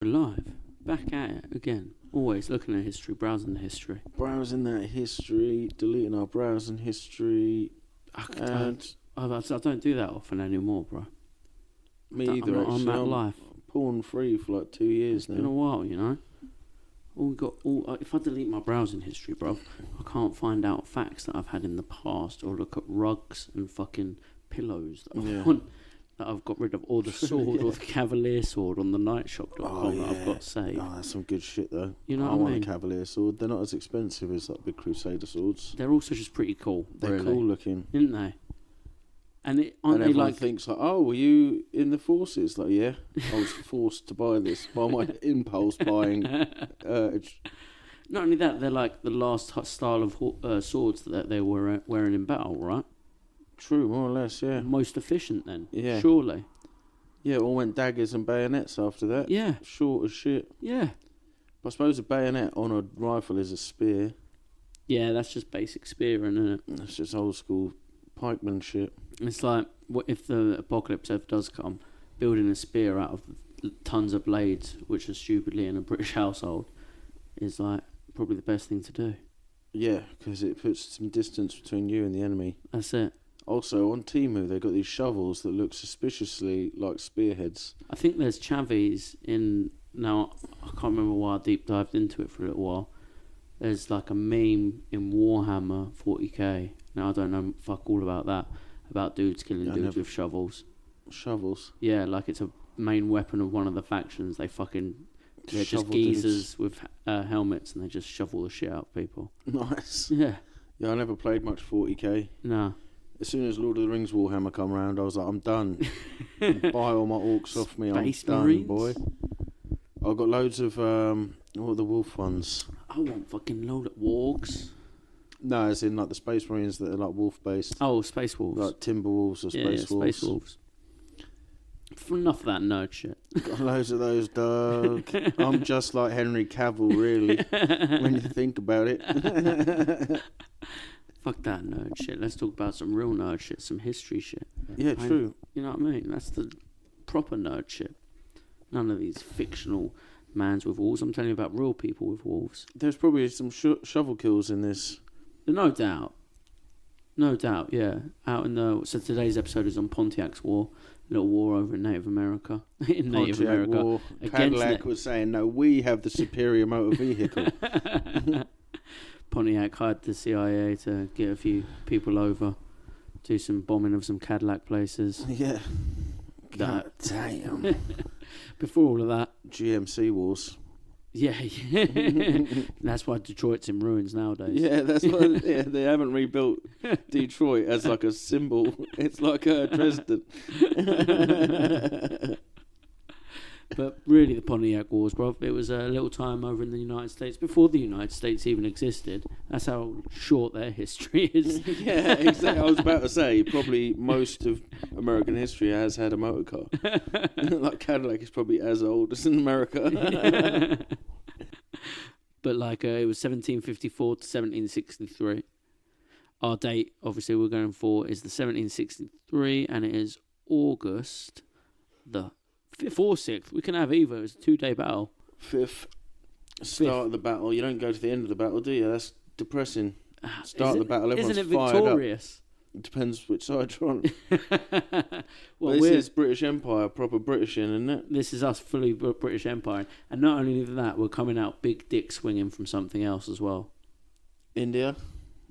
Alive, back at it again. Always looking at history, browsing the history. Browsing that history, deleting our browsing history. I don't do that often anymore, bro. Me either, I'm not on that life. Porn free for like 2 years now. It's been a while, you know. If I delete my browsing history, bro, I can't find out facts that I've had in the past, or look at rugs and fucking pillows that I've got rid of, or the sword, or the Cavalier sword on the nightshop.com that I've got saved. Oh, that's some good shit though. You know I what I want mean? a Cavalier sword. They're not as expensive as like big Crusader swords. They're also just pretty cool. They're really. cool looking, Isn't they? And and everyone like thinks like, oh, were you in the forces? Like, yeah, I was forced to buy this by my impulse buying urge. Not only that, they're like the last style of swords that they were wearing in battle, right? True, more or less, yeah. Most efficient then, Yeah. surely. Yeah, it all went daggers and bayonets after that. Yeah, Short as shit. yeah. I suppose a bayonet on a rifle is a spear. Yeah, that's just basic spearing, isn't it? That's just old school pikeman shit. It's like, what if the apocalypse ever does come, building a spear out of tons of blades, which are stupidly in a British household, is like probably the best thing to do. Yeah, because it puts some distance between you and the enemy. That's it. Also, on Temu, they've got these shovels that look suspiciously like spearheads. I think there's chavies in... Now, I can't remember why I deep dived into it for a little while. There's like a meme in Warhammer 40k. Now, I don't know fuck all about that. About dudes killing dudes with shovels. Shovels? Yeah, like it's a main weapon of one of the factions. They're just Shovel geezers with helmets, and they just shovel the shit out of people. Nice. Yeah. Yeah, I never played much 40k. No. As soon as Lord of the Rings Warhammer come around, I was like, I'm done. Buy all my orcs off me, Space I'm done, Marines? boy. I've got loads of, what are the wolf ones? I want fucking load of wargs. No, as in like the Space Marines that are like wolf-based. Oh, Space Wolves. Like Timberwolves or Space Wolves. Space Wolves. Enough of that nerd shit. Got loads of those, dog. I'm just like Henry Cavill, really, when you think about it. Fuck that nerd shit. Let's talk about some real nerd shit, some history shit. Yeah, true. You know what I mean? That's the proper nerd shit. None of these fictional mans with wolves. I'm telling you about real people with wolves. There's probably some shovel kills in this. No doubt. No doubt, yeah. So today's episode is on Pontiac's war. Little war over in Native America. In Native Pontiac America. War. Cadillac was saying, no, we have the superior motor vehicle. Pontiac hired the CIA to get a few people over, do some bombing of some Cadillac places. Yeah. God damn. Before all of that, GMC wars. yeah. That's why Detroit's in ruins nowadays. Yeah, that's why. Yeah, they haven't rebuilt Detroit as like a symbol. It's like Dresden. But really, the Pontiac Wars, bro, it was a little time over in the United States before the United States even existed. That's how short their history is. Yeah, exactly. I was about to say, probably most of American history has had a motor car. Like Cadillac is probably as old as in America. But like, it was 1754 to 1763. Our date, obviously, we're going for is the 1763, and it is August the 5th or 6th. We can have either. It's a 2-day battle. 5th start of the battle. You don't go to the end of the battle, do you? That's depressing. Start of the battle, everyone's isn't it fired victorious? up. It depends which side you're on. Well, this is British Empire, proper British in, isn't it? This is us, fully British Empire. And not only that, we're coming out big dick swinging from something else as well. India?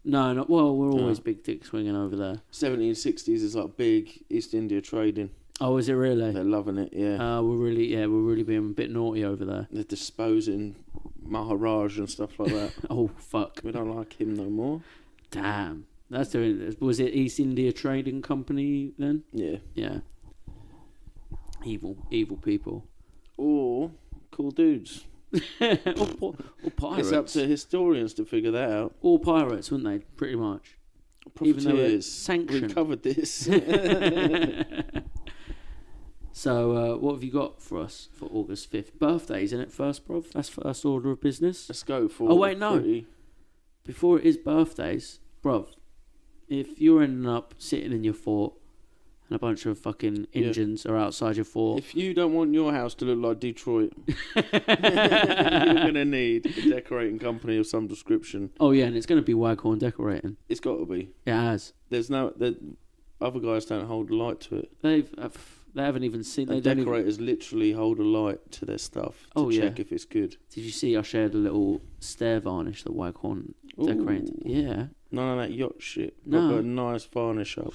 No, not well. We're always big dick swinging over there. 1760s is like big East India trading. Oh, is it really? They're loving it, yeah. We're really being a bit naughty over there. They're disposing Maharaj and stuff like that. Oh, fuck. We don't like him no more. Damn. That's doing. Was it East India Trading Company then? Yeah. Yeah. Evil people. Or cool dudes. or pirates. It's up to historians to figure that out. All pirates, wouldn't they? Pretty much. Profiteers. Even though it's sanctioned. We covered this. So, what have you got for us for August 5th? Birthdays, isn't it, first, bruv? That's first order of business. Let's go for... Oh, wait, no. Before it is birthdays, bruv, if you're ending up sitting in your fort and a bunch of fucking engines are outside your fort. If you don't want your house to look like Detroit, you're going to need a decorating company of some description. Oh, yeah, and it's going to be Waghorn Decorating. It's got to be. It has. There's no... Other guys don't hold a light to it. They haven't even seen... And decorators literally hold a light to their stuff to check if it's good. Did you see I shared a little stair varnish that Waghorn decorated? Yeah. None of that yacht shit. No. Got a nice varnish up.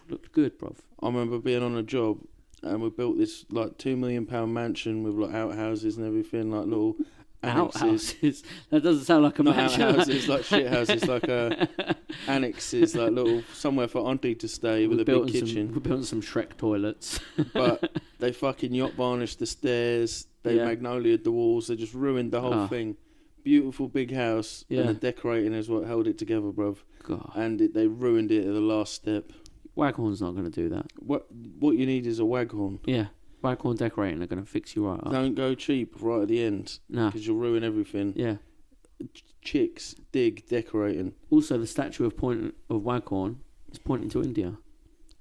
Looked good, bruv. I remember being on a job and we built this like £2 million mansion with like outhouses and everything, like little annexes. Outhouses? That doesn't sound like a Not mansion. outhouses, like shit houses, like annexes, like little somewhere for auntie to stay with a big kitchen. We're building some Shrek toilets. But they fucking yacht varnished the stairs. They magnolia'd the walls. They just ruined the whole thing. Beautiful big house, and the decorating is what held it together, bruv. God. And they ruined it at the last step. Waghorn's not going to do that. What you need is a Waghorn. Yeah. Waghorn Decorating are going to fix you right up. Don't go cheap right at the end. No. Because you'll ruin everything. Yeah. Chicks dig decorating. Also, the statue of Waghorn is pointing to India.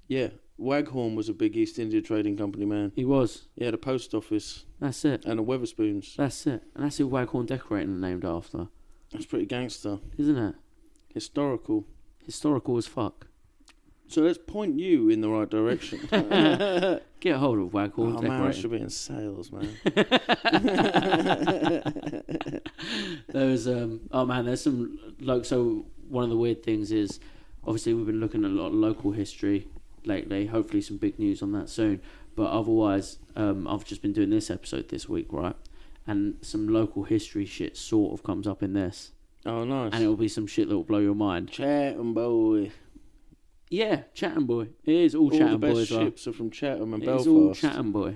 Yeah. Waghorn was a big East India Trading Company man. He was. He had a post office. That's it. And a Weatherspoons. That's it. And that's who Waghorn Decorating are named after. That's pretty gangster. Isn't it? Historical. Historical as fuck. So let's point you in the right direction. Get a hold of Waghorn Decorating. Man, I should be in sales, man. There's there's some so one of the weird things is obviously we've been looking at a lot of local history lately. Hopefully some big news on that soon. But otherwise, I've just been doing this episode this week, right? And some local history shit sort of comes up in this. Oh, nice. And it will be some shit that will blow your mind. Chatham boy. Yeah, Chatham boy. It is all Chatham boy. All the best boys, ships are from Chatham and It's Belfast. all Chatham boy.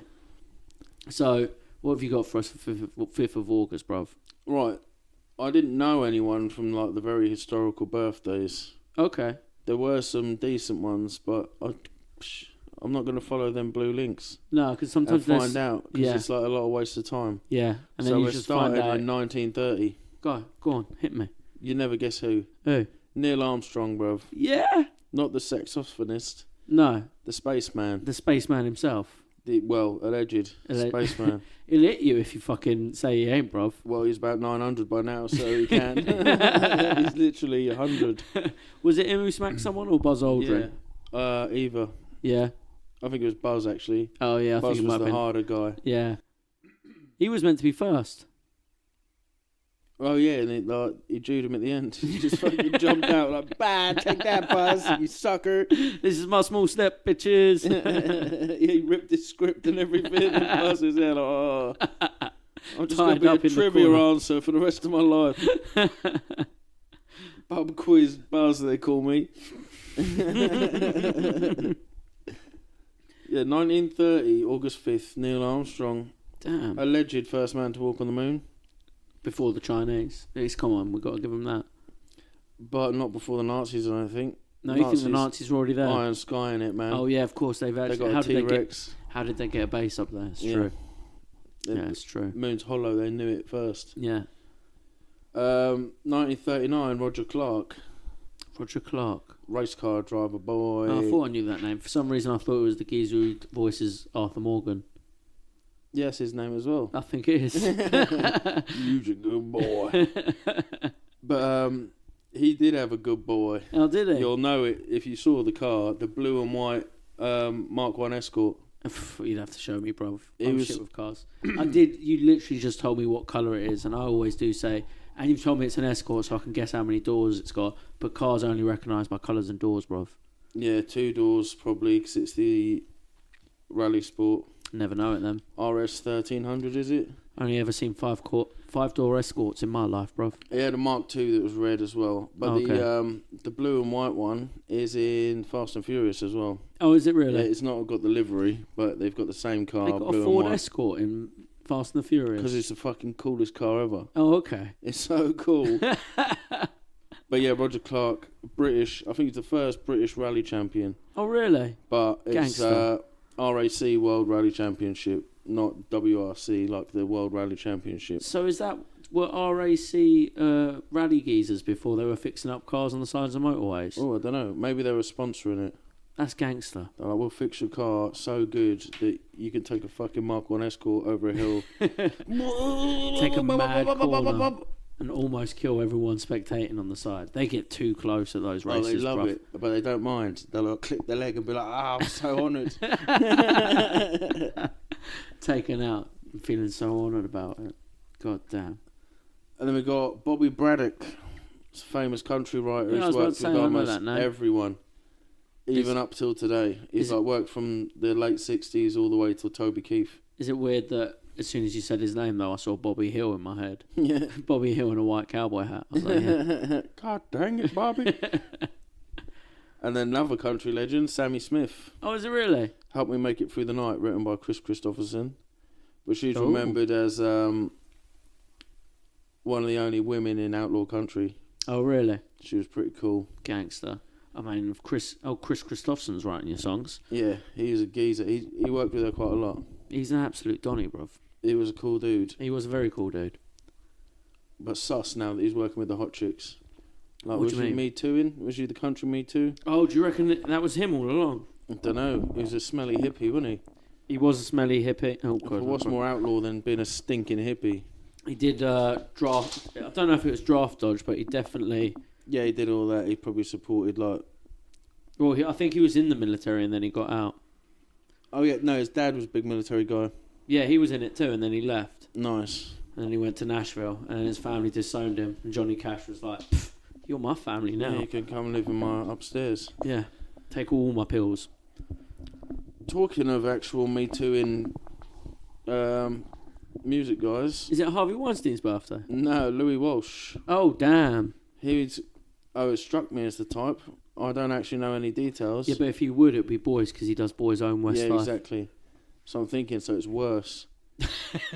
So, what have you got for us for 5th of August, bruv? Right. I didn't know anyone from like the very historical birthdays. Okay. There were some decent ones, but I'm not going to follow them blue links. No, because sometimes and find out, because it's like a lot of waste of time. Yeah, and then so you just find out. in 1930. Go on, hit me. You never guess who. Who? Neil Armstrong, bruv. Yeah. Not the saxophonist. No. The spaceman. The spaceman himself. Alleged spaceman. He'll hit you if you fucking say he ain't, bruv. Well, he's about 900 by now, so he can. He's literally 100. Was it him who smacked someone or Buzz Aldrin? Yeah. Either. Yeah. I think it was Buzz, actually. Oh, yeah. Buzz think it was might the harder guy. Yeah. He was meant to be first. Oh, yeah, and he Jewed him at the end. He just fucking jumped out like, bah, take that, Buzz, you sucker. This is my small step, bitches. He ripped his script and everything, and Buzz was there like, oh. I'm just going to be a trivia answer for the rest of my life. Pub quiz Buzz, they call me. Yeah, 1930, August 5th, Neil Armstrong. Damn. Alleged first man to walk on the moon. Before the Chinese. Come on, we've got to give them that. But not before the Nazis, I don't think. No, you think the Nazis were already there? Iron Sky in it, man. Oh, yeah, of course. They've actually... They got a T-Rex. How did they get a base up there? It's true. Yeah, it's true. Moon's hollow, they knew it first. Yeah. 1939, Roger Clark. Roger Clark. Race car driver boy. Oh, I thought I knew that name. For some reason, I thought it was the geezer who voices Arthur Morgan. Yes, his name as well. I think it is. You's a good boy. But he did have a good boy. Oh, did he? You'll know it if you saw the car, the blue and white Mark 1 Escort. You'd have to show me, bruv. It was shit with cars. I did. You literally just told me what colour it is, and I always do say, and you've told me it's an Escort, so I can guess how many doors it's got. But cars only recognise by colours and doors, bruv. Yeah, 2 doors probably, because it's the Rally Sport. Never know it then. RS 1300, is it? Only ever seen 5-door Escorts in my life, bruv. He had a Mark II that was red as well. But the blue and white one is in Fast and Furious as well. Oh, is it really? Yeah, it's not got the livery, but they've got the same car. They got blue a Ford and white. Escort in Fast and the Furious. Because it's the fucking coolest car ever. Oh, okay. It's so cool. But yeah, Roger Clark, British. I think he's the first British rally champion. Oh, really? But it's RAC World Rally Championship, not WRC like the World Rally Championship. So is that were RAC rally geezers before they were fixing up cars on the sides of motorways? Oh, I don't know. Maybe they were sponsoring it. That's gangster. They're like, we'll fix your car so good that you can take a fucking Mark 1 Escort over a hill. Take a mad corner and almost kill everyone spectating on the side. They get too close at those races. Oh, they love bruv. it, but they don't mind. They'll like, clip their leg and be like, I'm so honoured. Taken out. I'm feeling so honoured about it. God damn. And then we got Bobby Braddock, famous country writer. Yeah, I was He's about worked to say, with I know almost that name. everyone, even up till today. He's like worked from the late 60s all the way till Toby Keith. Is it weird that as soon as you said his name, though, I saw Bobby Hill in my head? Yeah. Bobby Hill in a white cowboy hat. I was like, yeah. God dang it, Bobby. And then another country legend, Sammy Smith. Oh, is it really? Help Me Make It Through the Night, written by Chris Christopherson. But she's Oh. remembered as one of the only women in outlaw country. Oh, really? She was pretty cool. Gangster. I mean, Chris Christopherson's writing your songs. Yeah, he's a geezer. He worked with her quite a lot. He's an absolute Donny, bruv. He was a cool dude. He was a very cool dude. But sus now that he's working with the hot chicks. Like, What was do you you mean? Me Tooing? Was you the country Me Too? Oh, do you reckon that was him all along? I don't know. He was a smelly hippie, wasn't he? He was a smelly hippie. Oh, But God. what's more outlaw than being a stinking hippie? He did draft. I don't know if it was draft dodge, but he definitely. Yeah, he did all that. He probably supported, like... Well, I think he was in the military and then he got out. Oh, yeah, no, his dad was a big military guy. Yeah, he was in it too, and then he left. Nice. And then he went to Nashville, and then his family disowned him. And Johnny Cash was like, "You're my family now. Yeah, you can come live in my upstairs. Yeah, take all my pills." Talking of actual Me Tooing music, guys. Is it Harvey Weinstein's birthday? No, Louis Walsh. Oh, damn. It struck me as the type. I don't actually know any details. Yeah, but if he would, it'd be Boys, because he does Boys Own West Yeah, Life. exactly. So I'm thinking, so it's worse.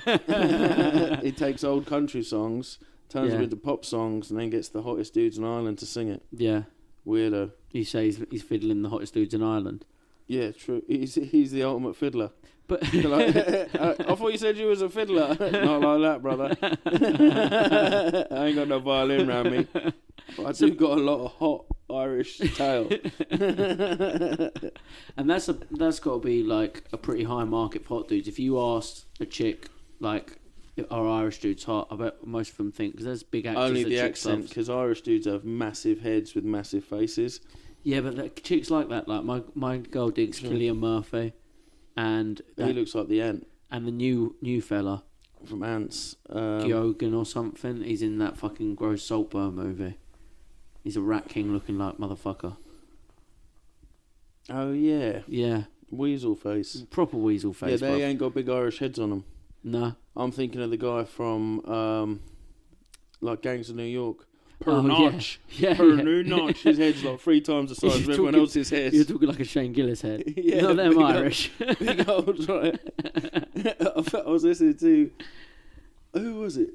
He takes old country songs, turns them into pop songs, and then gets the hottest dudes in Ireland to sing it. Yeah. Weirdo. You say he's fiddling the hottest dudes in Ireland. Yeah, true. He's the ultimate fiddler. But Like, I thought you said you was a fiddler. Not like that, brother. I ain't got no violin round me. But I do got a lot of hot Irish tail. And that's got to be like a pretty high market for hot dudes. If you asked a chick like, "Are Irish dudes hot?" I bet most of them think, because there's big actors. Only that the chicks accent, love. because Irish dudes have massive heads with massive faces. Yeah, but the chicks like that. Like my girl digs Cillian Murphy, and He looks like the ant and the new fella, from Ants. Gyogan or something. He's in that fucking gross Saltburn movie. He's a rat king looking like motherfucker. Oh yeah, Yeah, weasel face. proper weasel face. Yeah, they bruv. ain't got big Irish heads on them. No. I'm thinking of the guy from like Gangs of New York. Per Oh, notch. Yeah, Per yeah. new notch. His head's like 3 times the size of You're everyone talking- else's head. You're talking like a Shane Gillis head. Yeah, Not them big old- Irish. Big old, right. I was listening to... Who was it?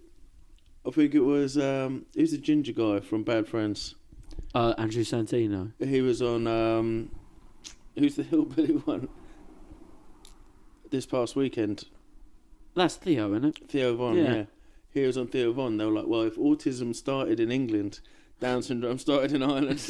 I think it was... who's the ginger guy from Bad Friends? Andrew Santino. He was on... who's the hillbilly one? This past weekend. That's Theo, isn't it? Theo Von, Yeah. yeah. He was on Theo Von. They were like, well, if autism started in England, Down syndrome started in Ireland.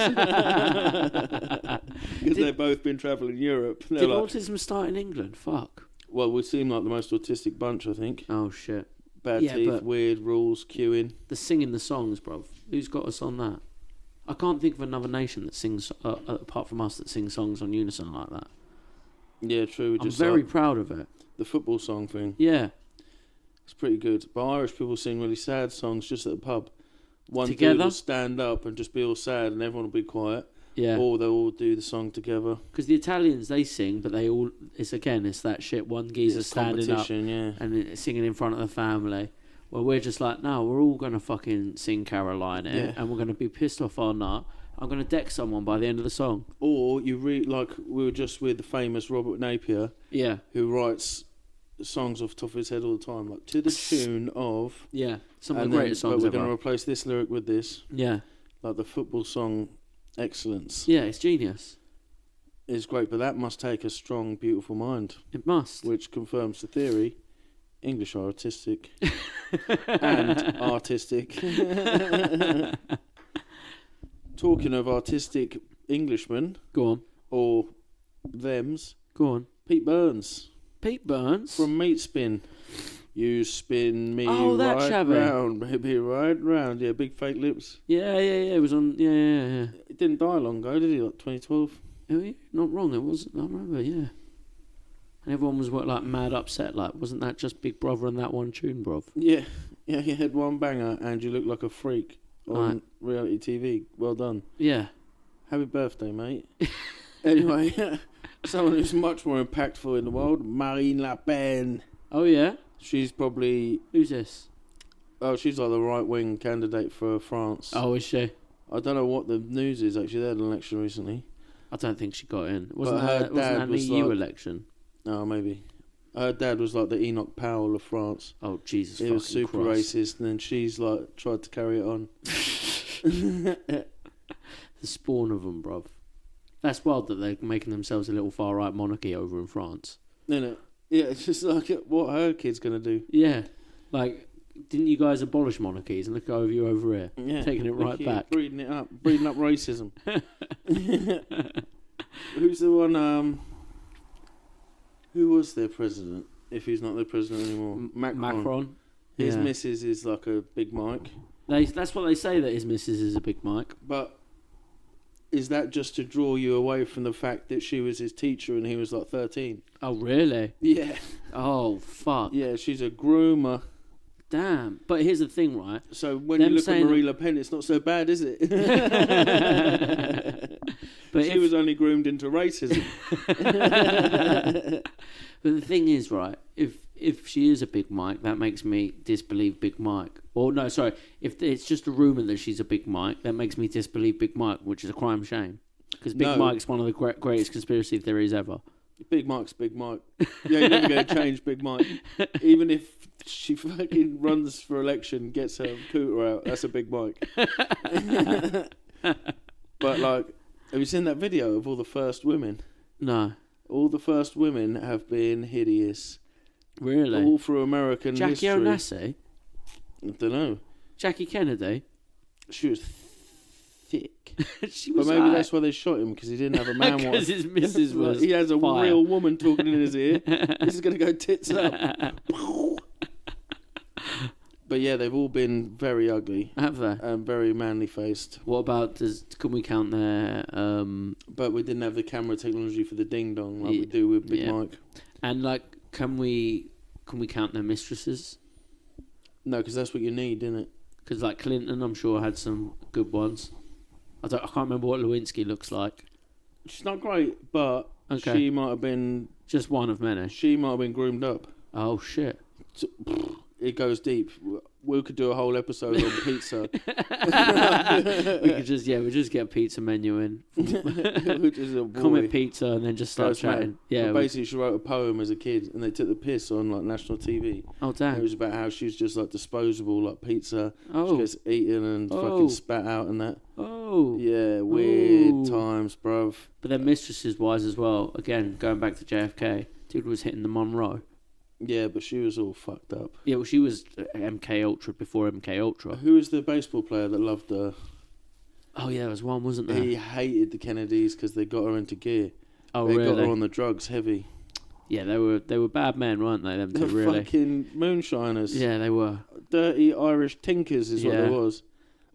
Because they've both been travelling Europe. They're Did like, autism start in England? Fuck. well, we seem like the most autistic bunch, I think. Oh, shit. Bad Yeah, teeth, but- weird rules, queuing. The singing the songs, bruv. Who's got us on that? I can't think of another nation that sings, apart from us, that sings songs on unison like that. Yeah, true. I'm Just very like proud of it. the football song thing. Yeah. It's pretty good. But Irish people sing really sad songs just at the pub. One Together? dude will stand up and just be all sad and everyone will be quiet. Yeah. Or they'll all do the song together. Because the Italians, they sing, but it's that shit. One geezer It's standing up competition, yeah. and singing in front of the family. Well, we're just like, no, we're all going to fucking sing Caroline here, Yeah. and we're going to be pissed off or not. I'm going to deck someone by the end of the song. Or you read, like we were just with the famous Robert Napier, Yeah. who writes songs off the top of his head all the time, like to the tune of. Yeah. Some of And the then, greatest but songs we're ever. going to replace this lyric with this, Yeah. like the football song excellence. Yeah, it's genius. Is great, but that must take a strong, beautiful mind, It must. which confirms the theory. English are artistic and artistic. Talking of artistic Englishmen Go on. or Thems. Go on. Pete Burns Pete Burns? from Meat Spin. You spin me that right chavvy. round, baby, right round. Yeah, big fake lips. Yeah. It was on. Yeah. It didn't die long ago, did he? Like 2012. Oh, yeah, not wrong. It was. I remember. Yeah. And everyone was like mad upset. Like, wasn't that just Big Brother and that one tune, bruv? Yeah, he had one banger, and you look like a freak on reality TV. Well done. Yeah. Happy birthday, mate. Anyway, someone who's much more impactful in the world, Marine Le Pen. Oh yeah. She's probably... Who's this? Oh, she's like the right-wing candidate for France. Oh, is she? I don't know what the news is, actually. They had an election recently. I don't think she got in. Wasn't her that dad an was EU like- election? Oh, maybe. Her dad was like the Enoch Powell of France. Oh, Jesus He fucking was super Christ. racist, and then she's like tried to carry it on. The spawn of them, bruv. That's wild that they're making themselves a little far-right monarchy over in France. Isn't it? Yeah, it's just like what her kid's going to do. Yeah. Like, didn't you guys abolish monarchies? And look over you over here. Yeah, Taking it right back. Breeding up racism. Who's the one, who was their president, if he's not their president anymore? Macron. His Yeah. missus is like a Big Mike. That's what they say, that his missus is a Big Mike. But is that just to draw you away from the fact that she was his teacher and he was like 13? Oh, really? Yeah. Oh, fuck. Yeah, she's a groomer. Damn. But here's the thing, right? So when Them you look at saying Marie Le Pen, it's not so bad, is it? But she was only groomed into racism. But the thing is, right, if she is a Big Mike, that makes me disbelieve Big Mike. Or, no, sorry, if it's just a rumour that she's a Big Mike, that makes me disbelieve Big Mike, which is a crime shame. Because Big Mike's one of the greatest conspiracy theories ever. Big Mike's Big Mike. Yeah, you're never going to change Big Mike. Even if she fucking runs for election, gets her cooter out, that's a Big Mike. But, like, have you seen that video of all the first women? No. All the first women have been hideous. Really? All through American Jackie history. Onassi? I don't know. Jackie Kennedy? She was thick. She But was maybe that's why they shot him, because he didn't have a man Because his missus was he has a fire. real woman talking in his ear. This is going to go tits up. But yeah, they've all been very ugly. Have they? And very manly faced. What about, can we count their... But we didn't have the camera technology for the ding dong like we do with Big Mike. And, like, can we count their mistresses? No, because that's what you need, isn't it? Because, like, Clinton, I'm sure, had some good ones. I can't remember what Lewinsky looks like. She's not great, but Okay. she might have been... Just one of many. She might have been groomed up. Oh, shit. So, it goes deep. We could do a whole episode on pizza. we just get a pizza menu in. Which is a boy. Comment pizza and then just start Goes mad. chatting. Yeah. But basically, she wrote a poem as a kid, and they took the piss on like national TV. Oh, And damn. it was about how she was just like disposable, like pizza. She Oh. gets eaten and Oh. fucking spat out and that. Oh. Yeah, weird Ooh. times, bruv. But then mistresses wise as well. Again, going back to JFK, dude was hitting the Monroe. Yeah, but she was all fucked up. Yeah, well, she was MK Ultra before MK Ultra. Who was the baseball player that loved her? Oh yeah, there was one, wasn't there? He hated the Kennedys because they got her into gear. Oh They really? got her on the drugs heavy. Yeah, they were bad men, weren't they? Them two, They're really. fucking moonshiners. Yeah, they were. Dirty Irish tinkers is what Yeah. there was.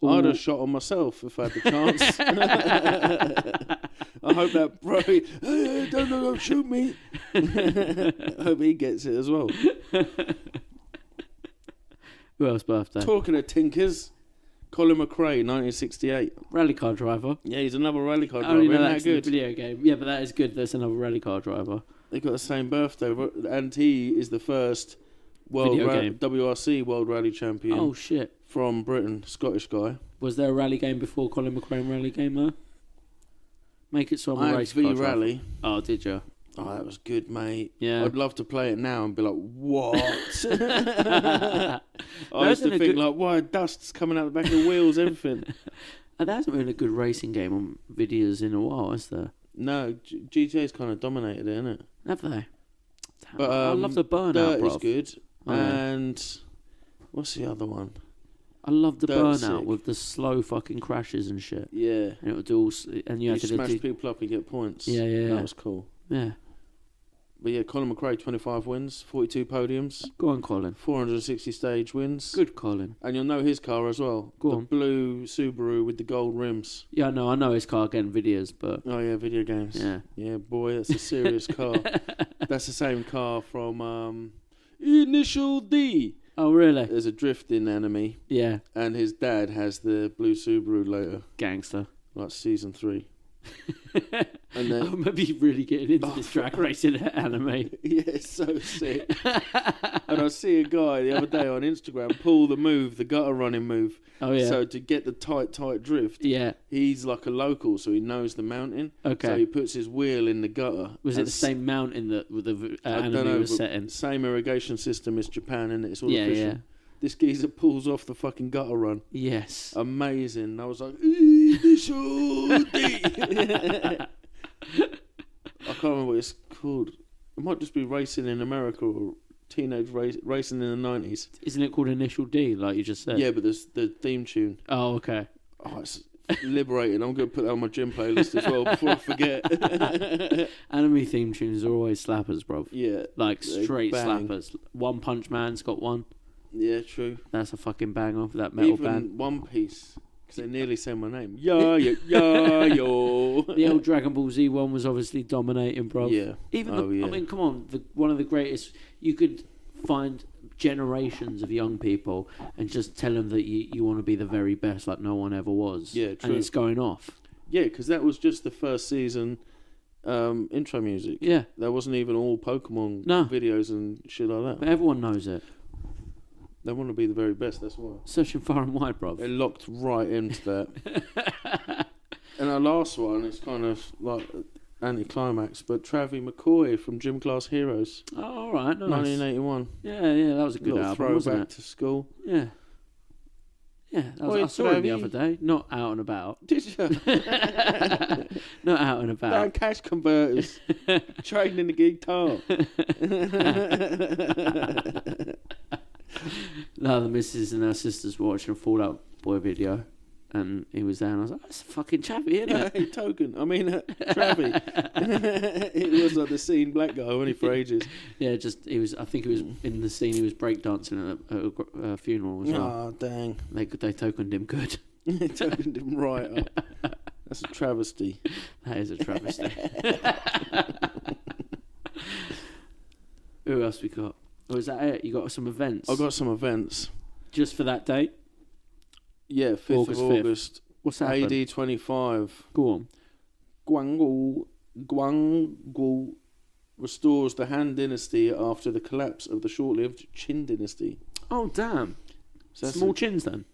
Ooh. I'd have shot on myself if I had the chance. I hope that bro, hey, don't shoot me. I hope he gets it as well. Who else birthday? Talking of tinkers, Colin McRae, 1968. Rally car driver. Yeah, he's another rally car I driver. only know Isn't that that's the good? video game. Yeah, but that is good. That's another rally car driver. They got the same birthday, and he is the first Video game. WRC World Rally Champion Oh shit! from Britain, Scottish guy. Was there a rally game before Colin McRae rally game though? Make it so I'm I a had race car driver. V-Rally. Oh, did you? Oh, that was good, mate. Yeah. I'd love to play it now and be like, what? I That's used to a think, good- like, why dust's coming out the back of the wheels, everything. There hasn't been a good racing game on videos in a while, has there? No, GTA's kind of dominated it, isn't it? Have they? But I love the burnout, Dirt bro. is good. Oh, yeah. And what's the other one? I love the Dirt's burnout sick. with the slow fucking crashes and shit. Yeah. And it would do all, and you You had to smash do. people up and get points. Yeah. That was cool. Yeah. But yeah, Colin McRae, 25 wins, 42 podiums, Go on, Colin. 460 stage wins. Good, Colin. And you'll know his car as well. Go the on. blue Subaru with the gold rims. Yeah, no, I know his car getting videos, but... Oh yeah, video games. Yeah. Yeah, boy, that's a serious car. That's the same car from Initial D. Oh, really? There's a drifting enemy. Yeah. And his dad has the blue Subaru later. Gangster. Like season 3. And then, I'm maybe really getting into this drag racing anime. Yeah, it's so sick. And I see a guy the other day on Instagram pull the move, the gutter running move. Oh, yeah. So to get the tight drift, Yeah. he's like a local, so he knows the mountain. Okay. So he puts his wheel in the gutter. Was it the same mountain that the anime was set in? Same irrigation system as Japan, and it's all official. Yeah. This geezer pulls off the fucking gutter run. Yes. Amazing. I was like, Initial D. I can't remember what it's called. It might just be racing in America or teenage racing in the 90s. Isn't it called Initial D, like you just said? Yeah, but there's the theme tune. Oh, okay. Oh, it's liberating. I'm going to put that on my gym playlist as well before I forget. Anime theme tunes are always slappers, bro. Yeah. Like straight bang. slappers. One Punch Man's got one. Yeah, true. That's a fucking bang off that metal Even band. One Piece, because they nearly say my name. Yo. The old Dragon Ball Z one was obviously dominating, bro. Yeah. Even yeah. I mean, come on, one of the greatest. You could find generations of young people and just tell them that you want to be the very best, like no one ever was. Yeah, true. And it's going off. Yeah, because that was just the first season intro music. Yeah. There wasn't even all Pokemon videos and shit like that. But everyone knows it. They want to be the very best, that's why. Searching far and wide, bro. They locked right into that. And our last one is kind of like anticlimax, but Travie McCoy from Gym Class Heroes. Oh, all right, nice. 1981. Yeah, that was a good little album, wasn't throwback it? to school. Yeah. I saw him the other day. Not out and about. Did you? Not out and about. Down cash converters. Trading the guitar. No, the missus and her sisters were watching a Fall Out Boy video, and he was there, and I was like, "That's fucking Chappie, isn't it?" Hey, Token. I mean, Travie. He was like the scene black guy, wasn't he, for ages? Yeah, he was. I think he was in the scene. He was breakdancing at a funeral as well. Oh, dang. They tokened him good. They tokened him right up. That's a travesty. That is a travesty. Who else we got? Or is that it? You got some events? I've got some events. Just for that date? Yeah, 5th of August. What's happened? AD 25. Go on. Guanggu restores the Han Dynasty after the collapse of the short-lived Qin Dynasty. Oh, damn. So small chins, then?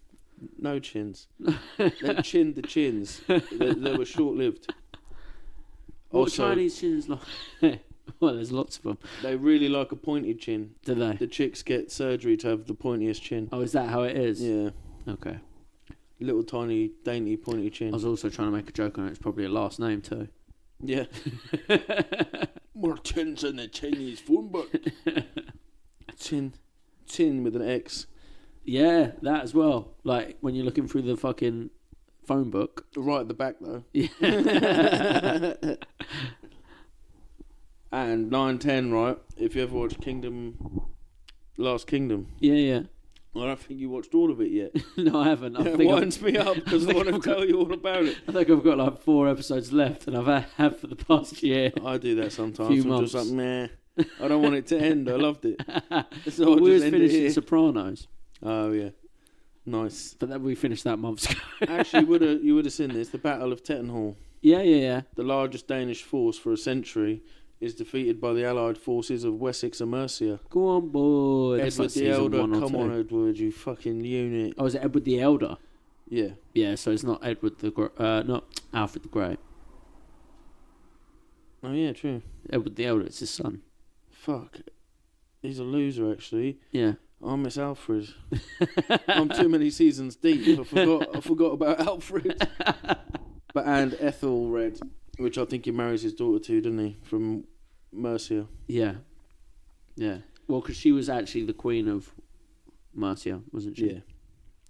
No chins. They chinned the chins. They were short-lived. What Also, Chinese chins like? Well, there's lots of them. They really like a pointed chin. Do they? The chicks get surgery to have the pointiest chin. Oh, is that how it is? Yeah. Okay. Little tiny, dainty, pointy chin. I was also trying to make a joke on it. It's probably a last name too. Yeah. More chins than a Chinese phone book. Chin with an X. Yeah, that as well. Like when you're looking through the fucking phone book. Right at the back though. Yeah. And 9-10, right? If you ever watched Last Kingdom. Yeah. I don't think you watched all of it yet. No, I haven't. It winds me up because I want to tell you all about it. I think I've got like 4 episodes left, and I've had for the past year. I do that sometimes. Few I'm months. just like, meh. I don't want it to end. I loved it. So Well, I'll we just was end it finishing here. Sopranos, Oh yeah, nice. but then we finished that months ago. Actually, you would have seen this. The Battle of Tettenhall. Yeah. The largest Danish force for a century is defeated by the Allied forces of Wessex and Mercia. Go on, boy. That's Edward like the season Elder, 1 or come 2. on, Edward, you fucking unit. Oh, is it Edward the Elder? Yeah. Yeah, so it's not Edward not Alfred the Great. Oh yeah, true. Edward the Elder, it's his son. Fuck. He's a loser, actually. Yeah. I miss Alfred. I'm too many seasons deep. I forgot about Alfred. And Ethelred, which I think he marries his daughter to, didn't he? From Mercia. Yeah. Well, because she was actually the queen of Mercia, wasn't she? Yeah.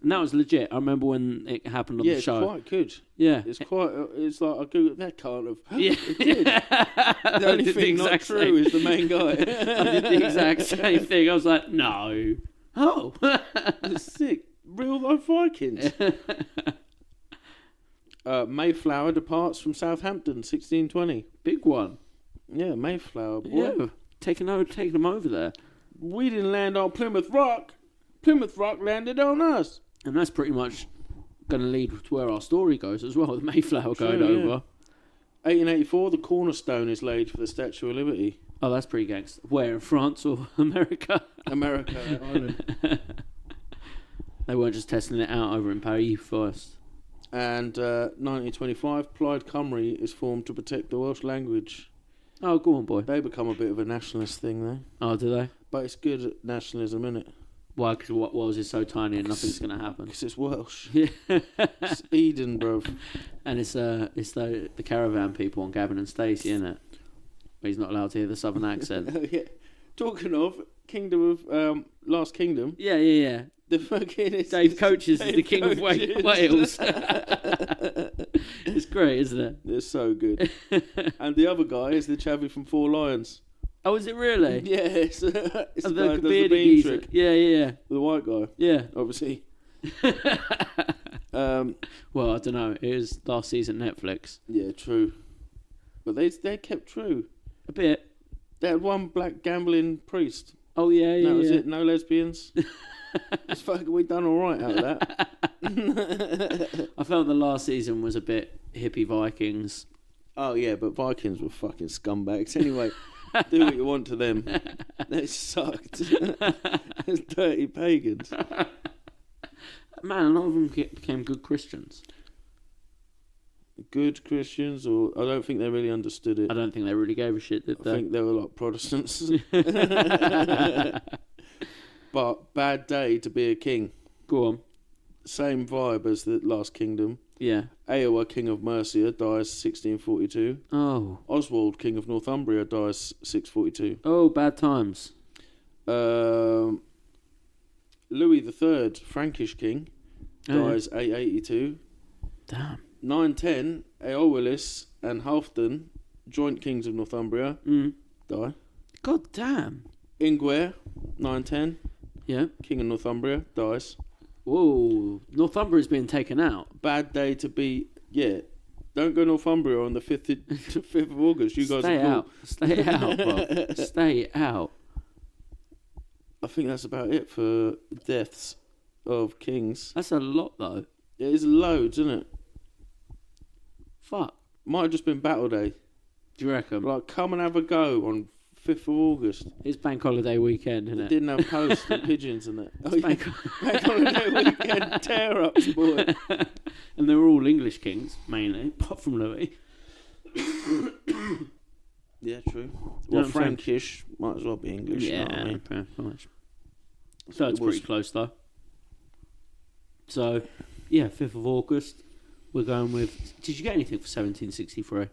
And that was legit. I remember when it happened on the show. Yeah, it's quite good. Yeah. It's quite. It's like I Googled that can't have. Yeah. It did. The only thing not true is the main guy. I did the exact same thing. I was like, no. Oh. It's sick. Real life Vikings. Mayflower departs from Southampton, 1620. Big one. Yeah, Mayflower, boy. Yeah. Taking them over there. We didn't land on Plymouth Rock. Plymouth Rock landed on us. And that's pretty much going to lead to where our story goes as well. The Mayflower True, going over. 1884, the cornerstone is laid for the Statue of Liberty. Oh, that's pretty gangster. Where, in France or America? America, Ireland. They weren't just testing it out over in Paris first. And 1925, Plaid Cymru is formed to protect the Welsh language. Oh, go on, boy. They become a bit of a nationalist thing, though. Oh, do they? But it's good at nationalism, isn't it? Why? Because Wales is so tiny and nothing's going to happen. Because it's Welsh. Yeah. It's Eden, bruv. And it's the caravan people on Gavin and Stacey, isn't it? Where he's not allowed to hear the southern accent. Yeah. Talking of Kingdom of Last Kingdom. Yeah. The fucking Dave Coaches is the king of Coaches. Wales. It's great, isn't it? It's so good. And the other guy is the chavvy from Four Lions. Oh, is it really? Yeah, it's the guy who does the bearded bean geezer. trick. Yeah. The white guy, Yeah. obviously. Well, I don't know. It was last season Netflix. Yeah, true. But they kept true. A bit. They had one black gambling priest. Oh, yeah. That was it. No lesbians. We done all right out of that. I felt the last season was a bit hippie Vikings. Oh, yeah, but Vikings were fucking scumbags. Anyway, do what you want to them. They sucked. It's dirty pagans. Man, a lot of them became good Christians. Good Christians, or I don't think they really understood it. I don't think they really gave a shit, did I they? think they were like Protestants. But bad day to be a king. Go on. Same vibe as the Last Kingdom. Yeah. Eowa, King of Mercia, dies 1642. Oh. Oswald, King of Northumbria, dies 642. Oh, bad times. Louis III, Frankish King, dies 882. Damn. 910, Eowyllis and Halfdan, joint kings of Northumbria, die. God damn. Ingwer, 910, Yeah. King of Northumbria, dies. Whoa. Northumbria's being taken out. Bad day to be, don't go Northumbria on the 5th of August. You guys Stay are cool. out. Stay out, bro. Stay out. I think that's about it for deaths of kings. That's a lot, though. It is loads, isn't it? Fuck. Might have just been Battle Day. Do you reckon? Like, come and have a go on 5th of August. It's bank holiday weekend, isn't They it? didn't have post and pigeons in it. Oh, yeah. Bank Bank holiday weekend tear-ups, boy. And they were all English kings, mainly, apart from Louis. Yeah, true. Well, Well, Frankish might as well be English. Yeah, You know what I mean? pretty much. So it's It was- pretty close, though. So, yeah, 5th of August. We're going with... Did you get anything for 1763?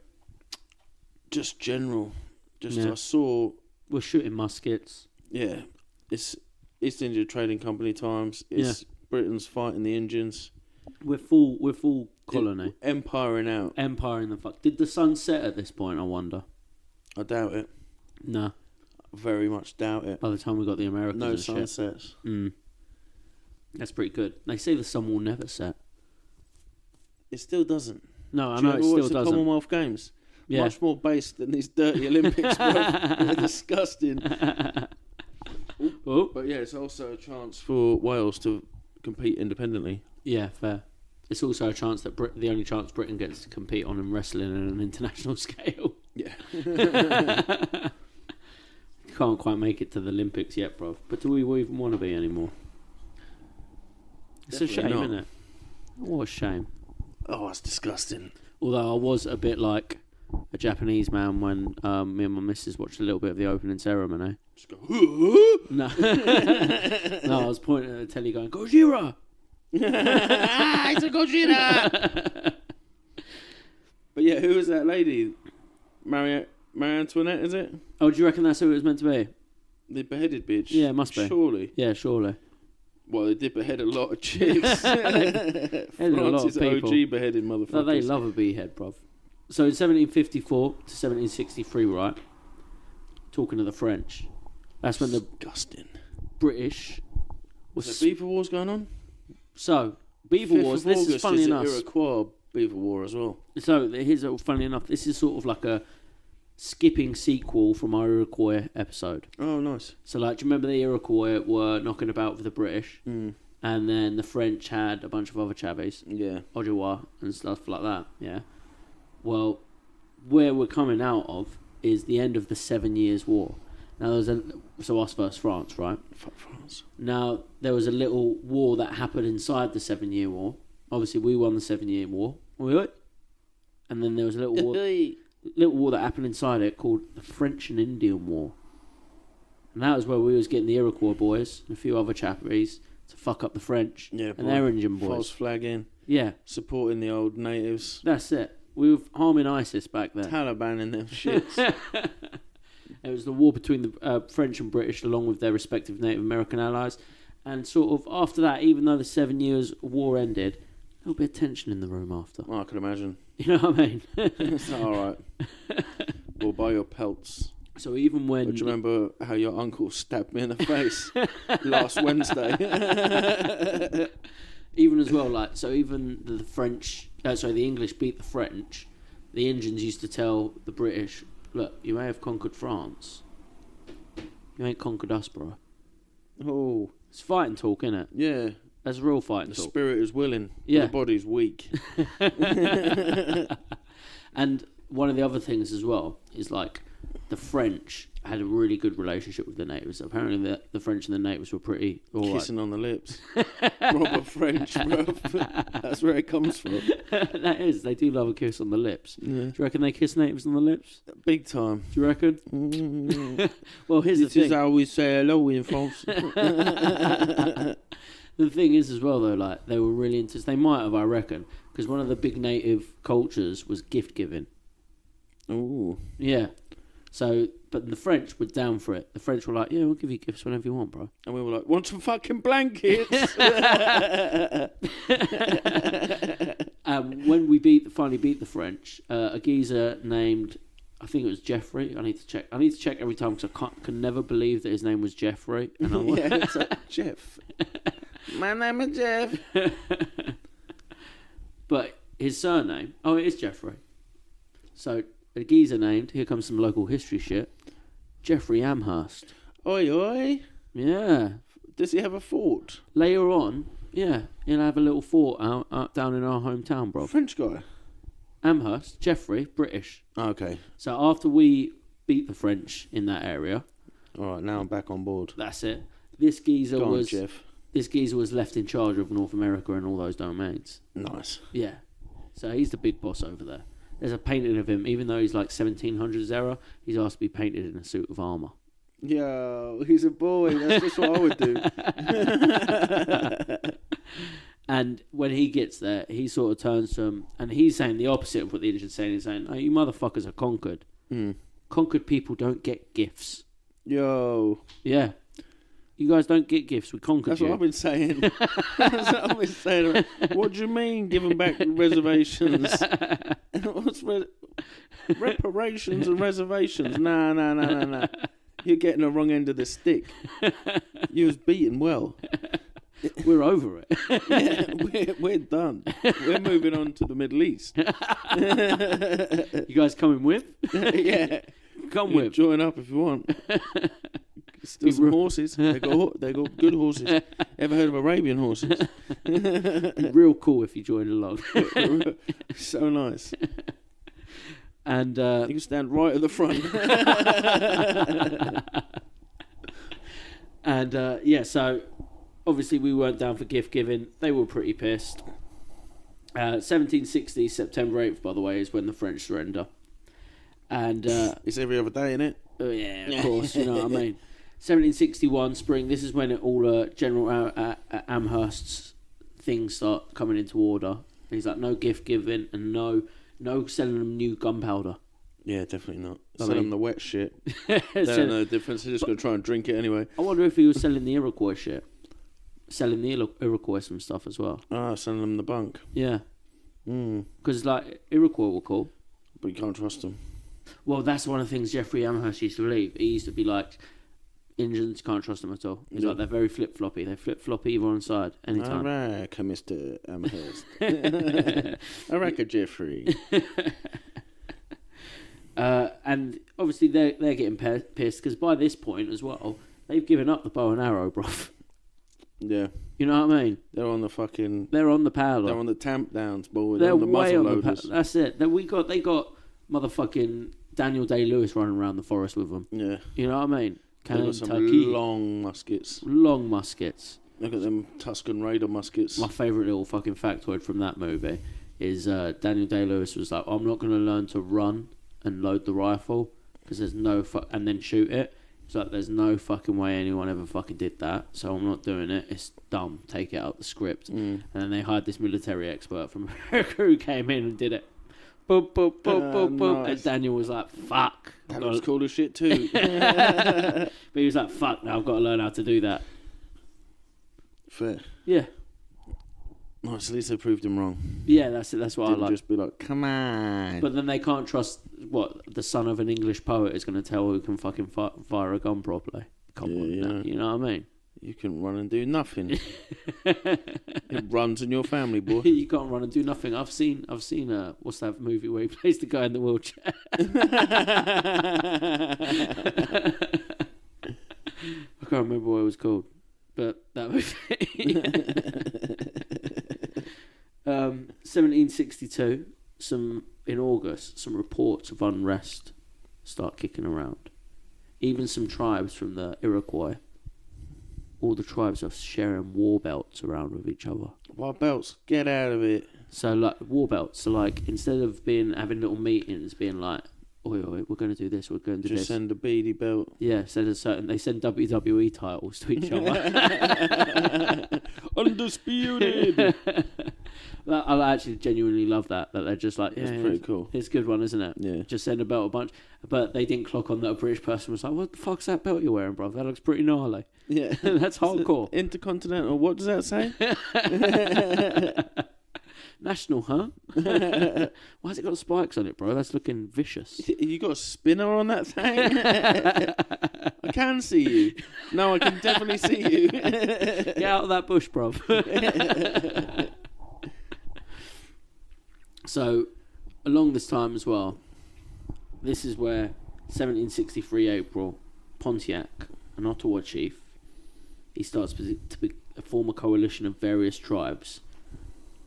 Just general. Just Yeah. I saw. We're shooting muskets. Yeah, it's East India Trading Company times. It's Britain's fighting the Indians. We're full colony. Empiring out. Empire in the fuck. Did the sun set at this point, I wonder? I doubt it. No. Very much doubt it. By the time we got the Americans No and shit. sunsets. That's pretty good. They say the sun will never set. It still doesn't. No, I Do you know it ever watch still the doesn't. Commonwealth Games? Yeah. Much more based than these dirty Olympics, bro. They're disgusting. Oh. But yeah, it's also a chance for Wales to compete independently. Yeah, fair. It's also a chance that the only chance Britain gets to compete on in wrestling on an international scale. Yeah. Can't quite make it to the Olympics yet, bro. But do we even want to be anymore? It's Definitely a shame, not. isn't it? What a shame. Oh, it's disgusting. Although I was a bit like a Japanese man when me and my missus watched a little bit of the opening ceremony. Just go, No. No, I was pointing at the telly going, Gojira! it's a Gojira! But yeah, who was that lady? Marie Antoinette, is it? Oh, do you reckon that's who it was meant to be? The beheaded bitch? Yeah, it must be. Surely. Yeah, surely. Well, they did behead a lot of chicks. France's OG beheaded motherfuckers. No, they love a behead, bruv. So in 1754 to 1763, right? Talking of the French, that's when the disgusting British was there beaver wars going on. So beaver wars. This is funny enough. Iroquois beaver war as well. So here's funny enough. This is sort of like a skipping sequel from our Iroquois episode. Oh, nice. So like, do you remember the Iroquois were knocking about with the British, and then the French had a bunch of other chavvies, Ojibwa and stuff like that. Yeah. Well, where we're coming out of is the end of the 7 Years' War. Now, so us versus France, right? Fuck France. Now, there was a little war that happened inside the 7 Year War. Obviously, we won the 7 Year War. And then there was a little war that happened inside it called the French and Indian War. And that was where we was getting the Iroquois boys and a few other chappies to fuck up the French and their Indian boys. False flagging. Yeah. Supporting the old natives. That's it. We were harming ISIS back then. Taliban and them shits. It was the war between the French and British along with their respective Native American allies. And sort of after that, even though the 7 Years' War ended, a little bit of tension in the room after. Oh, I can imagine. You know what I mean? It's not alright. We'll buy your pelts. So even when... But do you remember how your uncle stabbed me in the face last Wednesday? Even as well, like, so even the French... the English beat the French. The Indians used to tell the British, look, you may have conquered France. You ain't conquered us, bro. Oh. It's fighting talk, innit? Yeah. That's real fighting talk. The spirit is willing. Yeah. The body's weak. And one of the other things as well is, like, the French had a really good relationship with the natives. Apparently the French and the natives were pretty kissing on the lips. Proper French, bro. That's where it comes from. That is. They do love a kiss on the lips. Yeah. Do you reckon they kiss natives on the lips? Big time. Do you reckon? Well, here's the thing. This is how we say hello in France. The thing is as well, though, like, they were really into... They might have, I reckon, because one of the big native cultures was gift giving. Ooh. Yeah. So, but the French were down for it. The French were like, yeah, we'll give you gifts whenever you want, bro. And we were like, want some fucking blankets? When we finally beat the French, a geezer named, I think it was Jeffrey. I need to check every time because I can never believe that his name was Jeffrey. And I'm like, yeah, it's like, Jeff. My name is Jeff. But his surname, it is Jeffrey. So... A geezer named, here comes some local history shit, Jeffrey Amherst. Oi, oi. Yeah. Does he have a fort? Later on, yeah, he'll have a little fort out down in our hometown, bro. French guy? Amherst, Jeffrey, British. Okay. So after we beat the French in that area... Alright, now I'm back on board. That's it. This geezer was... Jeff. This geezer was left in charge of North America and all those domains. Nice. Yeah. So he's the big boss over there. There's a painting of him, even though he's like 1700s era, he's asked to be painted in a suit of armour. Yo, he's a boy. That's just what I would do. And when he gets there, he sort of turns to him, and he's saying the opposite of what the Indians are saying. He's saying, oh, you motherfuckers are conquered. Conquered people don't get gifts. Yo. Yeah. You guys don't get gifts. We conquered That's what I've been saying. That's what I've been saying. What do you mean giving back reservations? What's reparations and reservations? Nah. You're getting the wrong end of the stick. You was beaten well. We're over it. Yeah, we're done. We're moving on to the Middle East. You guys coming with? Yeah. Come with. Join up if you want. Still some horses. They got good horses. Ever heard of Arabian horses? Real cool if you join along. So nice. And you can stand right at the front. And so obviously we weren't down for gift giving. They were pretty pissed. 1760 September 8th, by the way, is when the French surrender. And it's every other day, isn't it? Oh yeah, of course. You know what I mean. 1761 spring. This is when all General Amherst's things start coming into order. He's like, no gift giving and no selling them new gunpowder. Yeah, definitely not. Selling them the wet shit. They So, don't know the difference. They're just going to try and drink it anyway. I wonder if he was selling the Iroquois shit. selling the Iroquois some stuff as well. Ah, selling them the bunk. Yeah. Mm. Because, like, Iroquois were cool. But you can't trust them. Well, that's one of the things Jeffrey Amherst used to believe. He used to be like, Indians, can't trust them at all. He's like, they're very flip-floppy. They flip-flop either on side, anytime. All right, Mr. Amherst. All right, Jeffrey. And obviously they're getting pissed because by this point as well, they've given up the bow and arrow, bruv. Yeah. You know what I mean? They're on the fucking... They're on the powder. They're on the tamp downs, boy. They're on the way muzzle on loaders. the That's it. They got motherfucking Daniel Day-Lewis running around the forest with them. Yeah. You know what I mean? They've got some Kentucky. long muskets. Long muskets. Look at them Tuscan Raider muskets. My favourite little fucking factoid from that movie is Daniel Day-Lewis was like, I'm not going to learn to run and load the rifle because there's no and then shoot it. It's like, there's no fucking way anyone ever fucking did that, so I'm not doing it. It's dumb. Take it out the script. And then they hired this military expert from America who came in and did it. Boop, boop, boop, boop, boop. Nice. And Daniel was like, fuck. That looks cool as shit too. But he was like, fuck, now I've got to learn how to do that. Fair. Yeah. Nice, at least they proved him wrong. Yeah, that's it. That's what Didn't I like. just be like, come on. But then they can't trust what the son of an English poet is going to tell who can fucking fire a gun properly. Come on, Yeah. now, you know what I mean? You can run and do nothing. It runs in your family, boy. You can't run and do nothing. I've seen what's that movie where he plays the guy in the wheelchair? I can't remember what it was called, but that movie. 1762. In August, some reports of unrest start kicking around. Even some tribes from the Iroquois. All the tribes are sharing war belts around with each other. What belts? Get out of it. So, like, war belts. So, like, instead of having little meetings, being like, oi, we're going to do this, we're going to do Just this. send a beady belt. Yeah, they send WWE titles to each other. Undisputed. I actually genuinely love that they're just like, yeah, That's pretty cool. It's a good one, isn't it? Yeah. Just send a belt a bunch. But they didn't clock on that a British person was like, what the fuck's that belt you're wearing, bruv? That looks pretty gnarly. Yeah. That's hardcore. Intercontinental, what does that say? National, huh? Why has it got spikes on it, bro? That's looking vicious. You got a spinner on that thing? I can see you. No, I can definitely see you. Get out of that bush, bruv. So, along this time as well, this is where 1763 April, Pontiac, an Ottawa chief, he starts to form a coalition of various tribes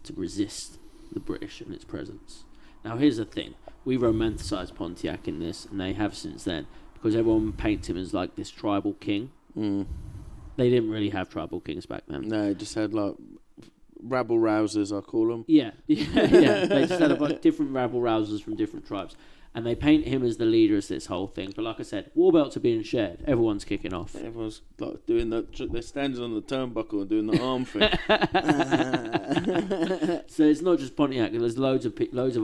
to resist the British and its presence. Now, here's the thing. We romanticise Pontiac in this, and they have since then, because everyone paints him as like this tribal king. Mm. They didn't really have tribal kings back then. No, it just had like rabble rousers, I call them. Yeah. They just had a bunch of different rabble rousers from different tribes. And they paint him as the leader of this whole thing. But like I said, war belts are being shared. Everyone's kicking off. Everyone's like doing they're standing on the turnbuckle and doing the arm thing. So it's not just Pontiac. There's loads of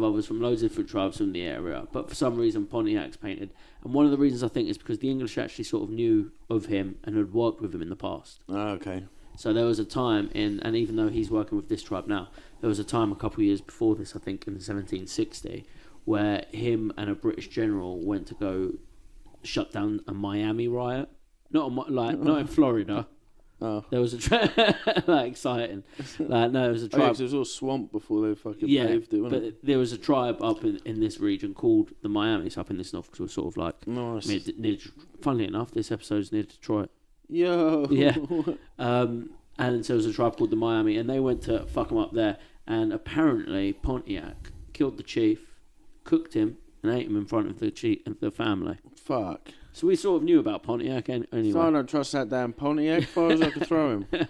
others from loads of different tribes from the area. But for some reason, Pontiac's painted. And one of the reasons I think is because the English actually sort of knew of him and had worked with him in the past. Oh, okay. So there was a time and even though he's working with this tribe now, there was a time a couple of years before this, I think in 1760, where him and a British general went to go shut down a Miami riot. Not in Florida. Oh. There was a exciting. No, there was a tribe. It was all swamp before they fucking paved it, wasn't but it? there was a tribe up in this region called the Miamis, up in this north, because we're sort of like Nice. funnily enough, this episode's near Detroit. Yo. Yeah. And so there was a tribe called the Miami, and they went to fuck them up there. And apparently Pontiac killed the chief, cooked him, and ate him in front of the chief and the family. Fuck. So we sort of knew about Pontiac anyway. So I don't trust that damn Pontiac far as I could throw him. And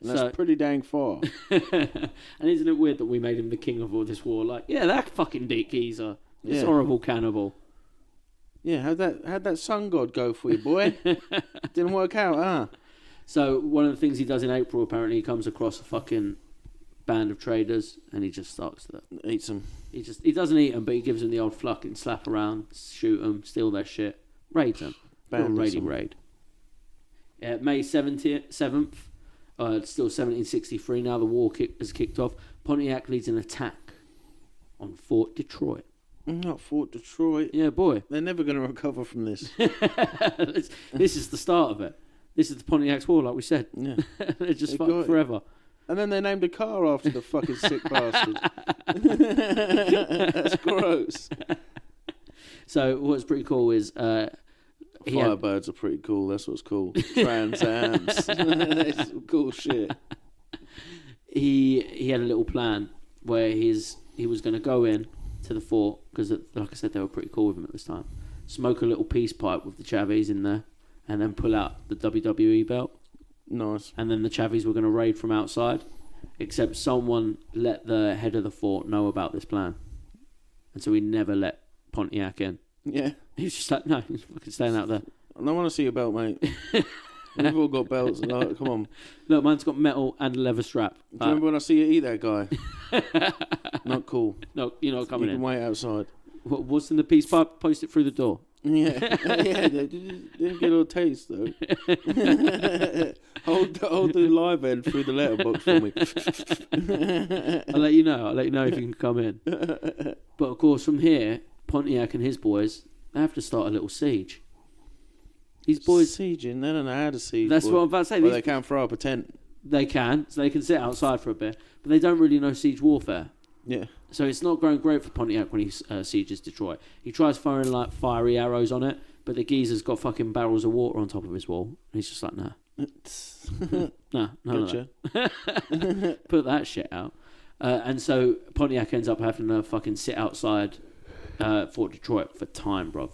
that's pretty dang far. And isn't it weird that we made him the king of all this war? Like, yeah, that fucking dick geezer. This horrible cannibal. Yeah, how'd that sun god go for you, boy? Didn't work out, huh? So one of the things he does in April, apparently, he comes across a fucking band of traders, and he just starts to eat them. He doesn't eat them, but he gives them the old fucking slap around, shoot them, steal their shit, raid them. Raid. Yeah, May 7th, It's still 1763 now. The war has kicked off. Pontiac leads an attack on Fort Detroit. Not Fort Detroit. Yeah, boy. They're never going to recover from this. This is the start of it. This is the Pontiac's war, like we said. Yeah. They just fuck forever. And then they named a car after the fucking sick bastard. That's gross. So what's pretty cool is... Firebirds are pretty cool. That's what's cool. Trans Ams. That's some cool shit. He had a little plan where he was going to go in to the fort because, like I said, they were pretty cool with him at this time. Smoke a little peace pipe with the Chavies in there, and then pull out the WWE belt. Nice. And then the Chavies were going to raid from outside, except someone let the head of the fort know about this plan, and so he never let Pontiac in. Yeah. He was just like, no, he's fucking staying out there. I don't want to see your belt, mate. We've all got belts. Like, come on. Look, mine's got metal and a leather strap. Do you remember when I see you eat that guy? Not cool. No, you're not coming in. You can wait outside. What's in the peace pipe? Post it through the door. Yeah. Yeah, didn't get a little taste, though. hold the live end through the letterbox for me. I'll let you know if you can come in. But, of course, from here... Pontiac and his boys, they have to start a little siege. These boys... Sieging? They don't know how to siege. That's what I'm about to say. Well, they can throw up a tent. They can. So they can sit outside for a bit. But they don't really know siege warfare. Yeah. So it's not going great for Pontiac when he sieges Detroit. He tries firing like fiery arrows on it, but the geezer's got fucking barrels of water on top of his wall. And he's just like, nah. Nah, no, Gotcha. No. Put that shit out. And so Pontiac ends up having to fucking sit outside... Fort Detroit for time, bruv.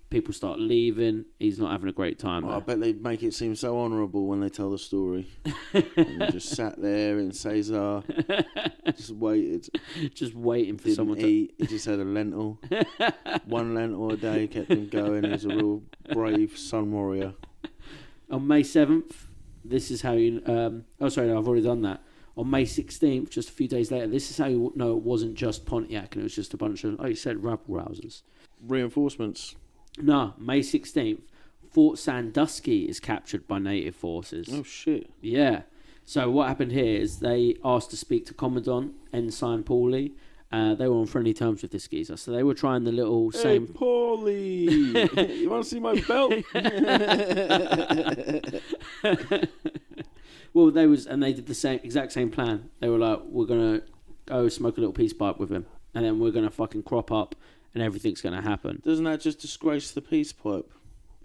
People start leaving. He's not having a great time. I bet they make it seem so honourable when they tell the story. And he just sat there in Cesar, just waited. Just waiting for Didn't someone to eat. He just had a lentil. One lentil a day kept him going. He was a real brave sun warrior. On May 7th, this is how you... I've already done that. On May 16th, just a few days later, this is how you know it wasn't just Pontiac and it was just a bunch of, like you said, rabble-rousers. Reinforcements. No, May 16th, Fort Sandusky is captured by native forces. Oh, shit. Yeah. So what happened here is they asked to speak to Commandant Ensign Paulie. They were on friendly terms with this geezer. So they were trying the little same... Hey, Paulie! You want to see my belt? Well, they did the exact same plan. They were like, we're gonna go smoke a little peace pipe with him, and then we're gonna fucking crop up, and everything's gonna happen. Doesn't that just disgrace the peace pipe?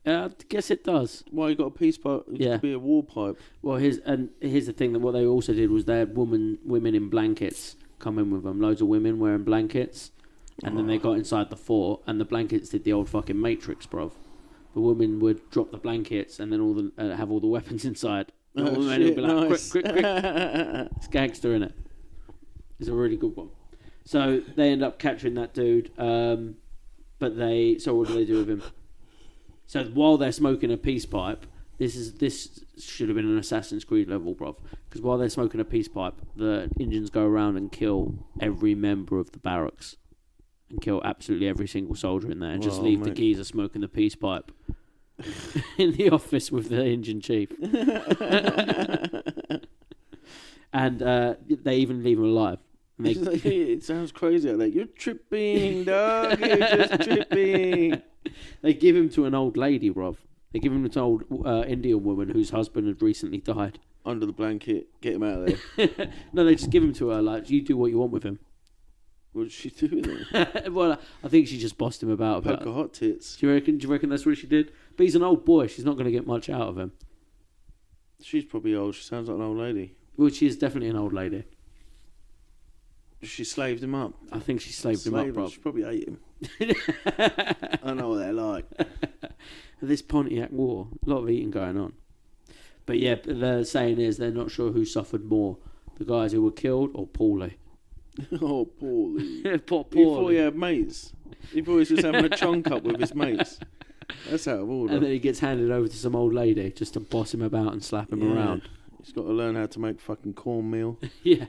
I guess it does. Why you got a peace pipe? It could be a war pipe. Well, here's the thing that what they also did was they had women in blankets come in with them. Loads of women wearing blankets, and then they got inside the fort, and the blankets did the old fucking Matrix, bruv. The women would drop the blankets, and then have all the weapons inside. And all the men would be like, nice. quick. It's gangster, innit? It's a really good one. So they end up capturing that dude, so what do they do with him? So while they're smoking a peace pipe, this should have been an Assassin's Creed level, bruv. Because while they're smoking a peace pipe, the Indians go around and kill every member of the barracks. And kill absolutely every single soldier in there. And just leave the geezer smoking the peace pipe in the office with the Indian chief. And they even leave him alive. It sounds crazy like that. You're tripping, dog. You're just tripping. They give him to an old lady, bruv. They give him to an old Indian woman whose husband had recently died. Under the blanket. Get him out of there. No, they just give him to her, like, you do what you want with him. What did she do with him? Well, I think she just bossed him about. Poke her hot tits. Do you reckon that's what she did? But he's an old boy. She's not going to get much out of him. She's probably old. She sounds like an old lady. Well, she is definitely an old lady. She slaved him up. I think she slaved him up, bro. She probably ate him. I know what they're like. This Pontiac war, a lot of eating going on. But yeah, the saying is they're not sure who suffered more, the guys who were killed or Paulie. Oh, Paulie. Poor Paulie. He thought he had mates. He thought he was just having a chunk up with his mates. That's out of order. And then he gets handed over to some old lady just to boss him about and slap him around. He's got to learn how to make fucking cornmeal. Yeah.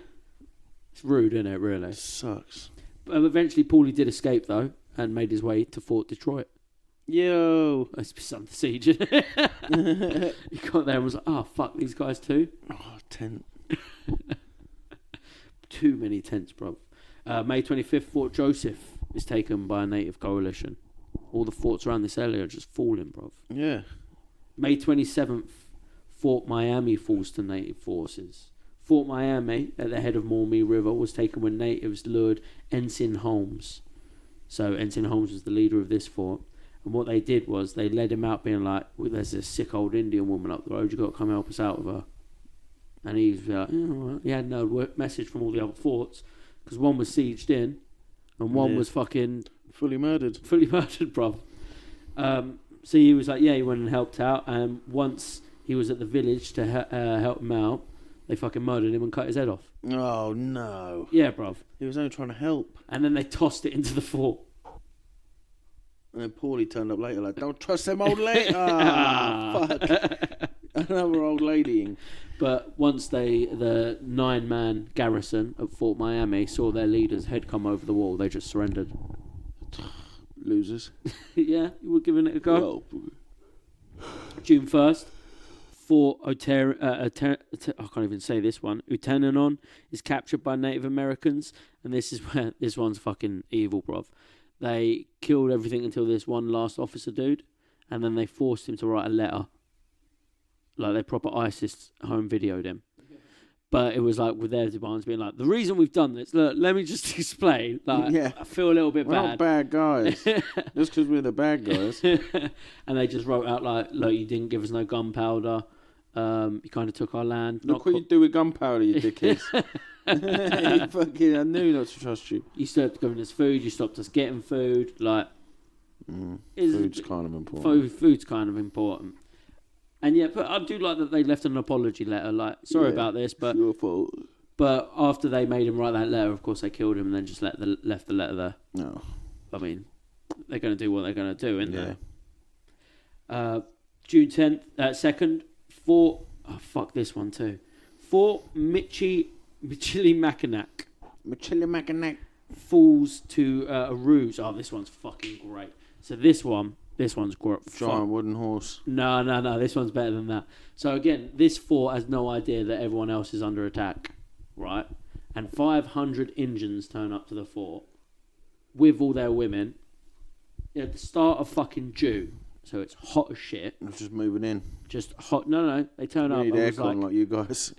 It's rude, isn't it, really? It sucks. But eventually Paulie did escape, though, and made his way to Fort Detroit. Yo. It's under siege. You got there and was like, oh, fuck, these guys too? Oh, tent. Too many tents, bro. May 25th, Fort Joseph is taken by a native coalition. All the forts around this area are just falling, bro. Yeah. May 27th, Fort Miami falls to native forces. Fort Miami, at the head of Maumee River, was taken when natives lured Ensign Holmes. So Ensign Holmes was the leader of this fort. And what they did was they led him out being like, well, there's this sick old Indian woman up the road, you've got to come help us out with her. And he's like, yeah, all right. He had no message from all the other forts, because one was sieged in, and one was fucking... Fully murdered, bruv. So he was like, yeah, he went and helped out, and once he was at the village to help him out, they fucking murdered him and cut his head off. Oh, no. Yeah, bruv. He was only trying to help. And then they tossed it into the fort. And then Paulie turned up later like, don't trust them old lady. Ah, fuck. Another old lady. But once the 9-man garrison at Fort Miami saw their leader's head come over the wall, they just surrendered. Losers. Yeah, you were giving it a go. Well, June 1st, Fort I can't even say this one. Utenanon is captured by Native Americans, and this is where this one's fucking evil, bruv. They killed everything until this one last officer dude, and then they forced him to write a letter. Like, they proper ISIS home videoed him. But it was like with their demands being like, the reason we've done this, look, let me just explain. Like, yeah. I feel a little bit we're bad. Not bad guys. Just because we're the bad guys. And they just wrote out like, look, you didn't give us no gunpowder. You kind of took our land. Look what you do with gunpowder, you dickheads. Fucking, I knew not to trust you. You stopped giving us food. You stopped us getting food. Like, food's kind of important. Food's kind of important. And yeah, but I do like that they left an apology letter. Like, sorry about this, but your fault. But after they made him write that letter, of course they killed him and then just left the letter there. No, I mean, they're going to do what they're going to do, isn't they? June 10th, 2nd, Fort. Oh fuck this one too. Fort Michilimackinac falls to a ruse. Oh, this one's fucking great. So this one's great. Giant wooden horse. No. This one's better than that. So again, this fort has no idea that everyone else is under attack, right? And 500 Indians turn up to the fort with all their women at the start of fucking June. So it's hot as shit. It's just moving in. Just hot. No. They turned up. Need aircon like you guys.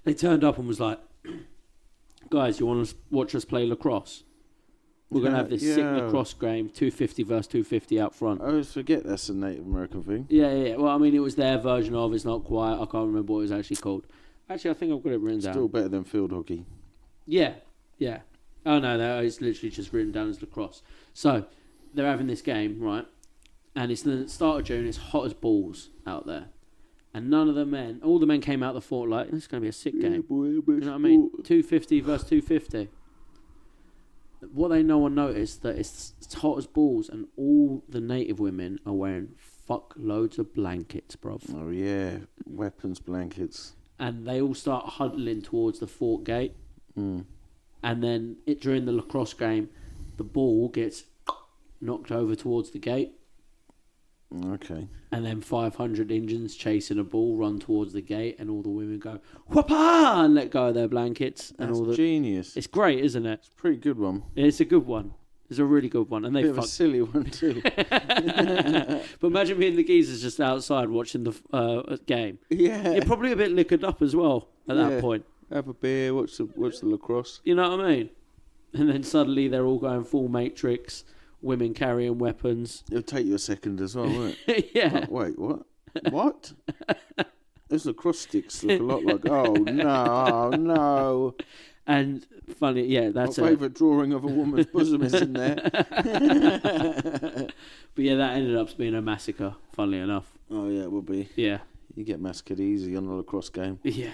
They turned up and was like, guys, you want to watch us play lacrosse? We're going to have this sick lacrosse game, 250 versus 250 out front. I always forget that's a Native American thing. Yeah. Well, I mean, it was their version of. It's not quite. I can't remember what it was actually called. Actually, I think I've got it written down. Still better than field hockey. Yeah. Oh, no, it's literally just written down as lacrosse. So, they're having this game, right? And it's the start of June. It's hot as balls out there. And all the men came out the fort like, this is going to be a sick game. Boy, you know what I mean? 250 versus 250. No one noticed that it's hot as balls, and all the native women are wearing fuck loads of blankets, bruv. Oh yeah, weapons, blankets. And they all start huddling towards the fort gate. And then during the lacrosse game, the ball gets knocked over towards the gate. Okay. And then 500 Indians chasing a ball run towards the gate, and all the women go whoop-ah and let go of their blankets. That's genius. It's great, isn't it? It's a pretty good one. It's a good one. It's a really good one. And they bit of a silly one too. But imagine being the geezers just outside watching the game. Yeah. You're probably a bit liquored up as well at that point. Have a beer, watch the lacrosse. You know what I mean? And then suddenly they're all going full Matrix. Women carrying weapons. It'll take you a second as well, won't it? Yeah. Oh, wait, what? What? Those lacrosse sticks look a lot like... Oh, no. And funny, that's my favourite drawing of a woman's bosom is in there. But yeah, that ended up being a massacre, funnily enough. Oh, yeah, it will be. Yeah. You get massacred easy on a lacrosse game. Yeah.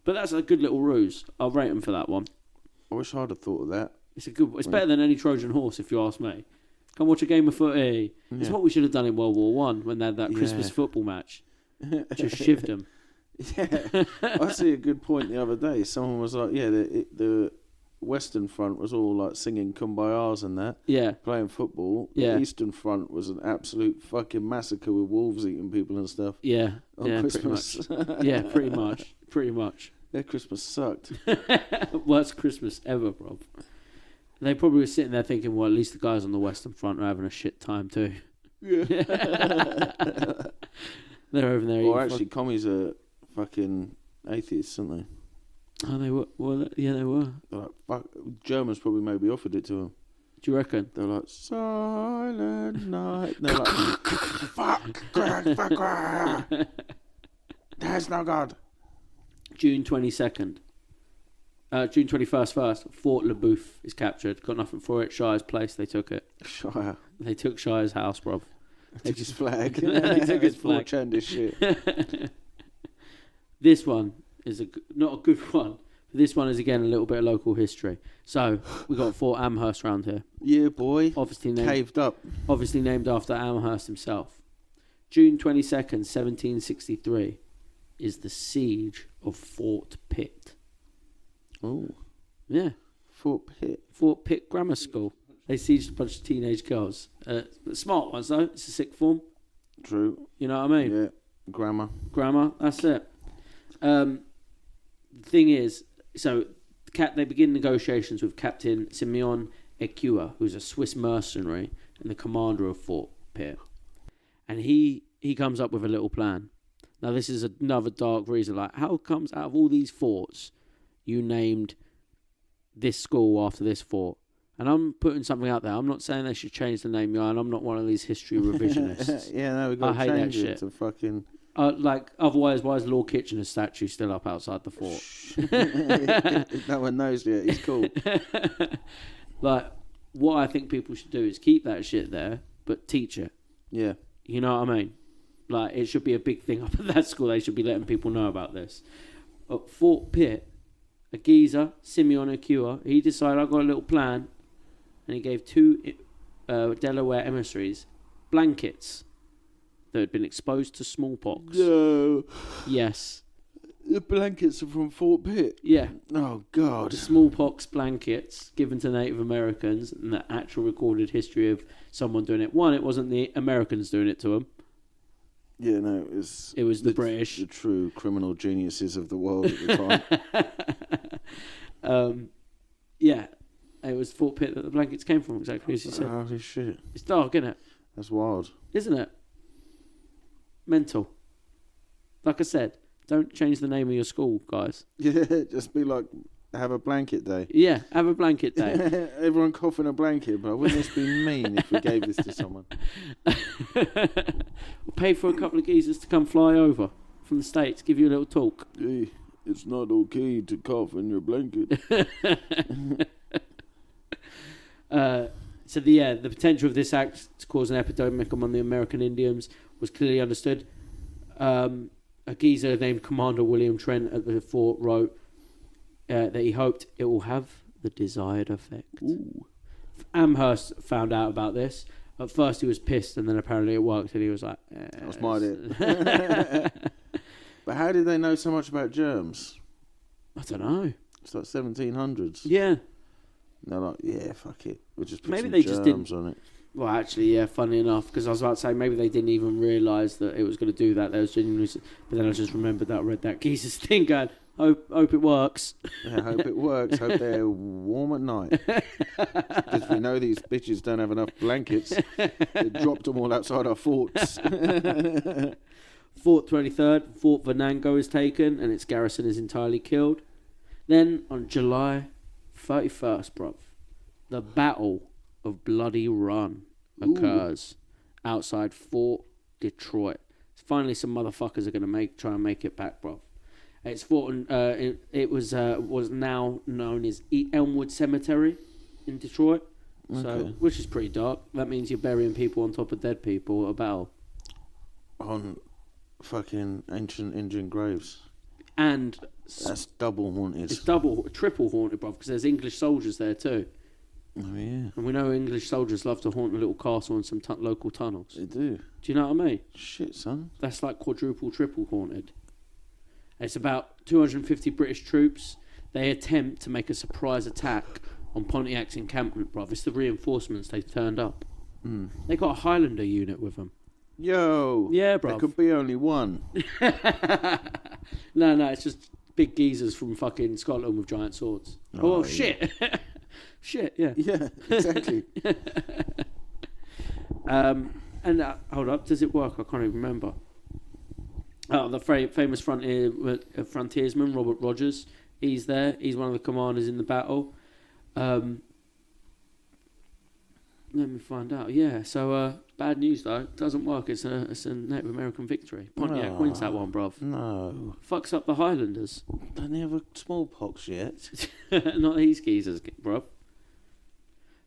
But that's a good little ruse. I'll rate them for that one. I wish I'd have thought of that. It's better than any Trojan horse, if you ask me. Come watch a game of footy. Yeah. It's what we should have done in World War One when they had that Christmas football match. Just shivved them. Yeah, I see a good point the other day. Someone was like, the Western Front was all like singing Kumbayas and that, Yeah. playing football. Yeah. The Eastern Front was an absolute fucking massacre with wolves eating people and stuff. Yeah. On Yeah, Christmas. pretty much. Yeah, pretty much. Pretty much. Their Christmas sucked. Worst Christmas ever, bro. They probably were sitting there thinking, well, at least the guys on the Western Front are having a shit time too. Yeah. They're over there. Or actually, commies are fucking atheists, aren't they? Oh, they were. Well, yeah, they were. They're like, fuck. Germans probably maybe offered it to them. Do you reckon? They're like, silent night. And they're like, fuck. There's no God. June 22nd. June 21st first. Fort Le Boeuf is captured. Got nothing for it. Shire's place. They took it. Shire. They took Shire's house, bruv. They took his flag. They took his flag. This shit. This one is not a good one. But this one is again a little bit of local history. So we got Fort Amherst around here. Yeah, boy. Caved up. Obviously named after Amherst himself. June 22nd, 1763, is the siege of Fort Pitt. Oh, yeah. Fort Pitt. Fort Pitt Grammar School. They sieged a bunch of teenage girls. Smart ones though. It's a sixth form. True. You know what I mean? Yeah. Grammar. That's it. The thing is, so they begin negotiations with Captain Simeon Ecuyer, who's a Swiss mercenary and the commander of Fort Pitt. And he comes up with a little plan. Now, this is another dark reason. Like, how comes out of all these forts, you named this school after this fort? And I'm putting something out there. I'm not saying they should change the name, and I'm not one of these history revisionists. Yeah, no, we've got to change it shit. to fucking... Otherwise, why is Lord Kitchener's statue still up outside the fort? No one knows yet. He's cool. Like, what I think people should do is keep that shit there, but teach it. Yeah. You know what I mean? Like, it should be a big thing up at that school. They should be letting people know about this. At Fort Pitt, a geezer, Simeon Ecuyer, he decided, I've got a little plan, and he gave two Delaware emissaries blankets that had been exposed to smallpox. No. Yes. The blankets are from Fort Pitt. Yeah. Oh, God. The smallpox blankets given to Native Americans and the actual recorded history of someone doing it. One, it wasn't the Americans doing it to them. Yeah, no, it was the British. The true criminal geniuses of the world at the time. Yeah. It was Fort Pitt that the blankets came from, exactly as you said. Holy shit. It's dark, isn't it? That's wild. Isn't it? Mental. Like I said, don't change the name of your school, guys. Yeah, just be like, have a blanket day. Yeah, have a blanket day. Everyone cough in a blanket, but wouldn't this be mean if we gave this to someone? We'll pay for a couple of geezers to come fly over from the States, give you a little talk. Hey, it's not okay to cough in your blanket. So the potential of this act to cause an epidemic among the American Indians was clearly understood. A geezer named Commander William Trent at the fort wrote that he hoped it will have the desired effect. Ooh. Amherst found out about this. At first he was pissed, and then apparently it worked, and he was like, that's my idea. But how did they know so much about germs? I don't know. It's like 1700s. Yeah. And they're like, yeah, fuck it. We'll just put maybe some they germs just didn't on it. Well, actually, yeah, funny enough, because I was about to say maybe they didn't even realise that it was going to do that. They was genuinely, but then I just remembered that I read that geezer's thing going, hope it works. Yeah, hope it works. Hope they're warm at night. Because we know these bitches don't have enough blankets. They dropped them all outside our forts. Fort 23rd, Fort Venango is taken, and its garrison is entirely killed. Then, on July 31st, bruv, the Battle of Bloody Run occurs outside Fort Detroit. Finally, some motherfuckers are going to try and make it back, bruv. It's fought. It was now known as Elmwood Cemetery in Detroit. Okay. So, which is pretty dark. That means you're burying people on top of dead people at a battle. On fucking ancient Indian graves. And that's double haunted. It's triple haunted, bruv, because there's English soldiers there too. Oh, yeah. And we know English soldiers love to haunt a little castle and some local tunnels. They do. Do you know what I mean? Shit, son. That's like quadruple, triple haunted. It's about 250 British troops. they attempt to make a surprise attack on Pontiac's encampment, bruv. It's the reinforcements they turned up. They got a Highlander unit with them. Yo. Yeah, bruv. There could be only one. No, it's just big geezers from fucking Scotland with giant swords. Oh, shit. Shit, yeah. Yeah, exactly. Hold up, does it work? I can't even remember. Oh, the famous frontiersman, Robert Rogers. He's there. He's one of the commanders in the battle. Let me find out. Yeah, so bad news though. It doesn't work. It's a Native American victory. Pontiac wins that one, bruv. No. Fucks up the Highlanders. Don't they have a smallpox yet? Not these geezers, bruv.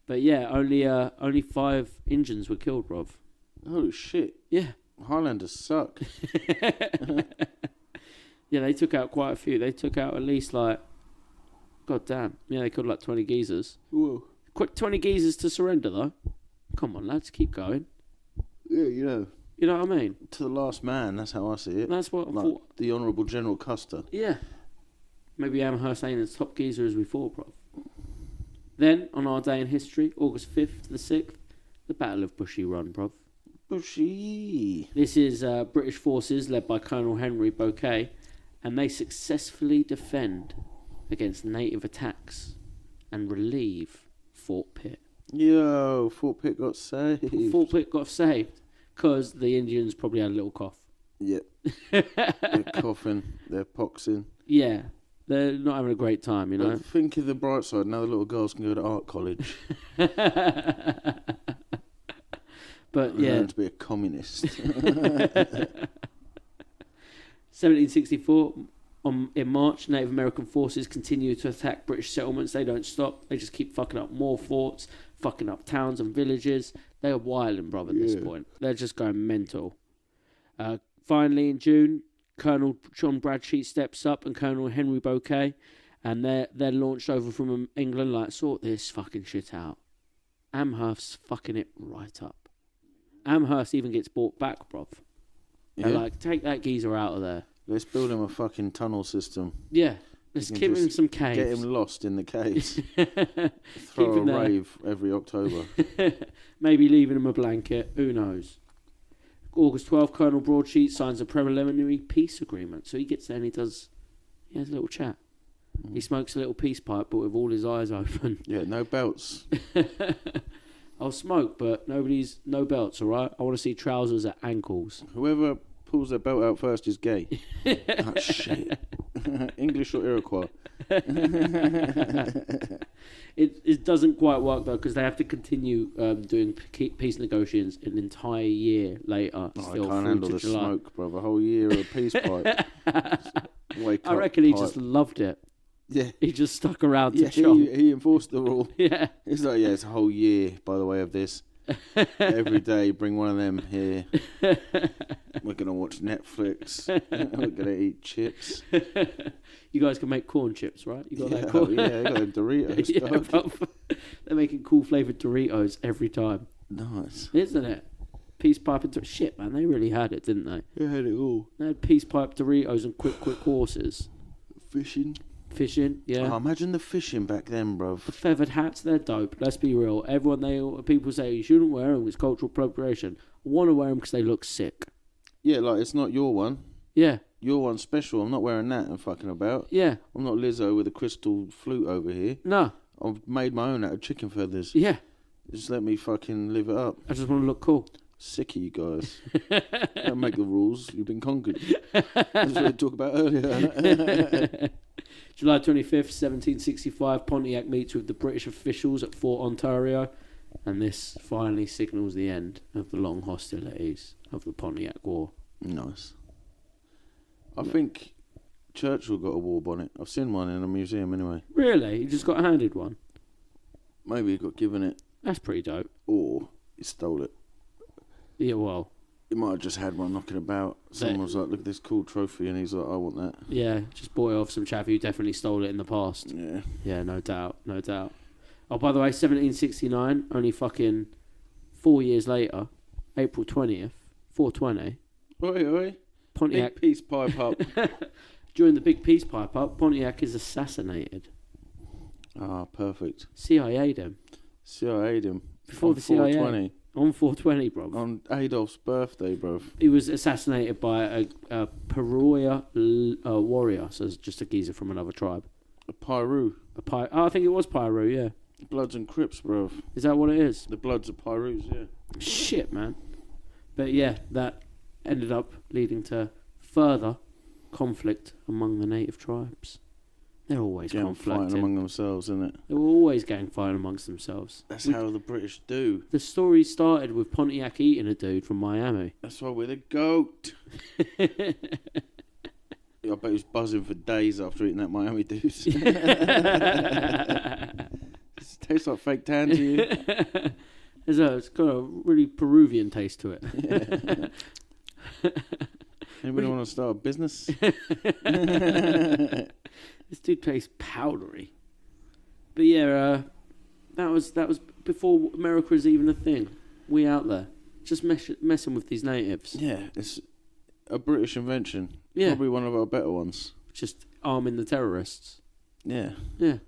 But yeah, only 5 Indians were killed, bruv. Holy shit. Yeah. Highlanders suck. Yeah, they took out quite a few. They took out at least God damn. Yeah, they killed 20 geezers. Whoa. Quick 20 geezers to surrender, though. Come on, lads, keep going. Yeah, you know. You know what I mean? To the last man, that's how I see it. That's what I like thought. The Honourable General Custer. Yeah. Maybe Amherst ain't as top geezer as we thought, bruv. Then, on our day in history, August 5th to the 6th, the Battle of Bushy Run, bruv. Bushy. This is British forces led by Colonel Henry Bouquet, and they successfully defend against native attacks and relieve Fort Pitt. Yo, Fort Pitt got saved. Fort Pitt got saved because the Indians probably had a little cough. Yep. They're coughing, they're poxing. Yeah, they're not having a great time, you know. But think of the bright side, now the little girls can go to art college. But yeah. Learn to be a communist. 1764, in March, Native American forces continue to attack British settlements. They don't stop. They just keep fucking up more forts, fucking up towns and villages. They are wilding, brother, at this point. They're just going mental. Finally, in June, Colonel John Bradsheet steps up and Colonel Henry Bouquet, and they're launched over from England sort this fucking shit out. Amherst's fucking it right up. Amherst even gets brought back, bruv. They're take that geezer out of there. Let's build him a fucking tunnel system. Yeah. Let's give him some caves. Get him lost in the caves. Throw a rave every October. Maybe leaving him a blanket. Who knows? August 12th, Colonel Broadsheet signs a preliminary peace agreement. So he gets there and he has a little chat. He smokes a little peace pipe, but with all his eyes open. Yeah, no belts. I'll smoke, but no belts, all right? I want to see trousers at ankles. Whoever pulls their belt out first is gay. Oh, shit. English or Iroquois? It doesn't quite work, though, because they have to continue doing peace negotiations an entire year later. I can't handle the smoke, brother. A whole year of peace pipe. I reckon he just loved it. Yeah. He just stuck around to chop. He enforced the rule. Yeah. It's it's a whole year, by the way, of this. Every day, bring one of them here. We're going to watch Netflix. We're going to eat chips. You guys can make corn chips, right? You got that corn? Yeah, you got them Doritos. They're making cool flavoured Doritos every time. Nice. Isn't it? Peace pipe and shit, man. They really had it, didn't they? They had it all. They had peace pipe Doritos and quick horses. Fishing, yeah. Oh, imagine the fishing back then, bruv. The feathered hats, they're dope. Let's be real. People say you shouldn't wear them. It's cultural appropriation. I want to wear them because they look sick. Yeah, it's not your one. Yeah. Your one's special. I'm not wearing that and fucking about. Yeah. I'm not Lizzo with a crystal flute over here. No. I've made my own out of chicken feathers. Yeah. Just let me fucking live it up. I just want to look cool. Sick of you guys. Don't make the rules. You've been conquered. That's what we talked about earlier. July 25th, 1765, Pontiac meets with the British officials at Fort Ontario, and this finally signals the end of the long hostilities of the Pontiac War. Nice. I think Churchill got a war bonnet. I've seen one in a museum anyway. Really? He just got handed one? Maybe he got given it. That's pretty dope. Or he stole it. Yeah, well... He might have just had one knocking about. Someone was like, look at this cool trophy, and he's like, I want that. Yeah, just bought it off some chap who definitely stole it in the past. Yeah. Yeah, no doubt. Oh, by the way, 1769, only fucking 4 years later, April 20th, 420. Oi. Pontiac. Big peace pipe up. During the big peace pipe up, Pontiac is assassinated. Ah, perfect. CIA'd him. CIA'd him. Before on the CIA. 420. On 420, bro. On Adolf's birthday, bro. He was assassinated by a Paroya warrior, so it's just a geezer from another tribe. A Pyru. I think it was Pyro, yeah. Bloods and Crips, bro. Is that what it is? The Bloods of Pyrus, yeah. Shit, man. But yeah, that ended up leading to further conflict among the native tribes. They're always Fighting conflicting. among themselves, isn't it? They were always gang fighting amongst themselves. That's how the British do. The story started with Pontiac eating a dude from Miami. That's why we're the goat. I bet he was buzzing for days after eating that Miami deuce. It tastes like fake tan to you. It's got a really Peruvian taste to it. Yeah. Anybody want to start a business? This dude tastes powdery. But yeah, that was before America was even a thing. We out there just messing with these natives. Yeah, it's a British invention. Yeah. Probably one of our better ones. Just arming the terrorists. Yeah. Yeah.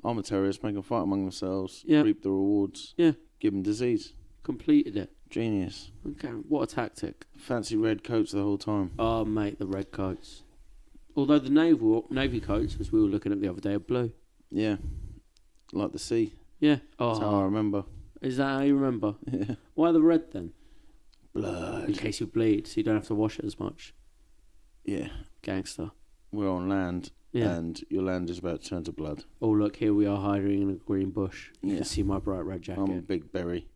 Arm the terrorists, make them fight among themselves, Yeah. reap the rewards, Yeah. give them disease. Completed it. Genius. Okay, what a tactic. Fancy red coats the whole time. Oh, mate, the red coats. Although the navy coats, as we were looking at the other day, are blue. Yeah. Like the sea. Yeah. That's how I Oh, remember. is that how you remember? Yeah. Why the red then? In Blood. case you bleed, so you don't have to wash it as much. Yeah. Gangster. We're on land, Yeah. and your land is about to turn to blood. Oh, look, here we are hiding in a green bush. You Yeah. can see my bright red jacket. I'm a big berry.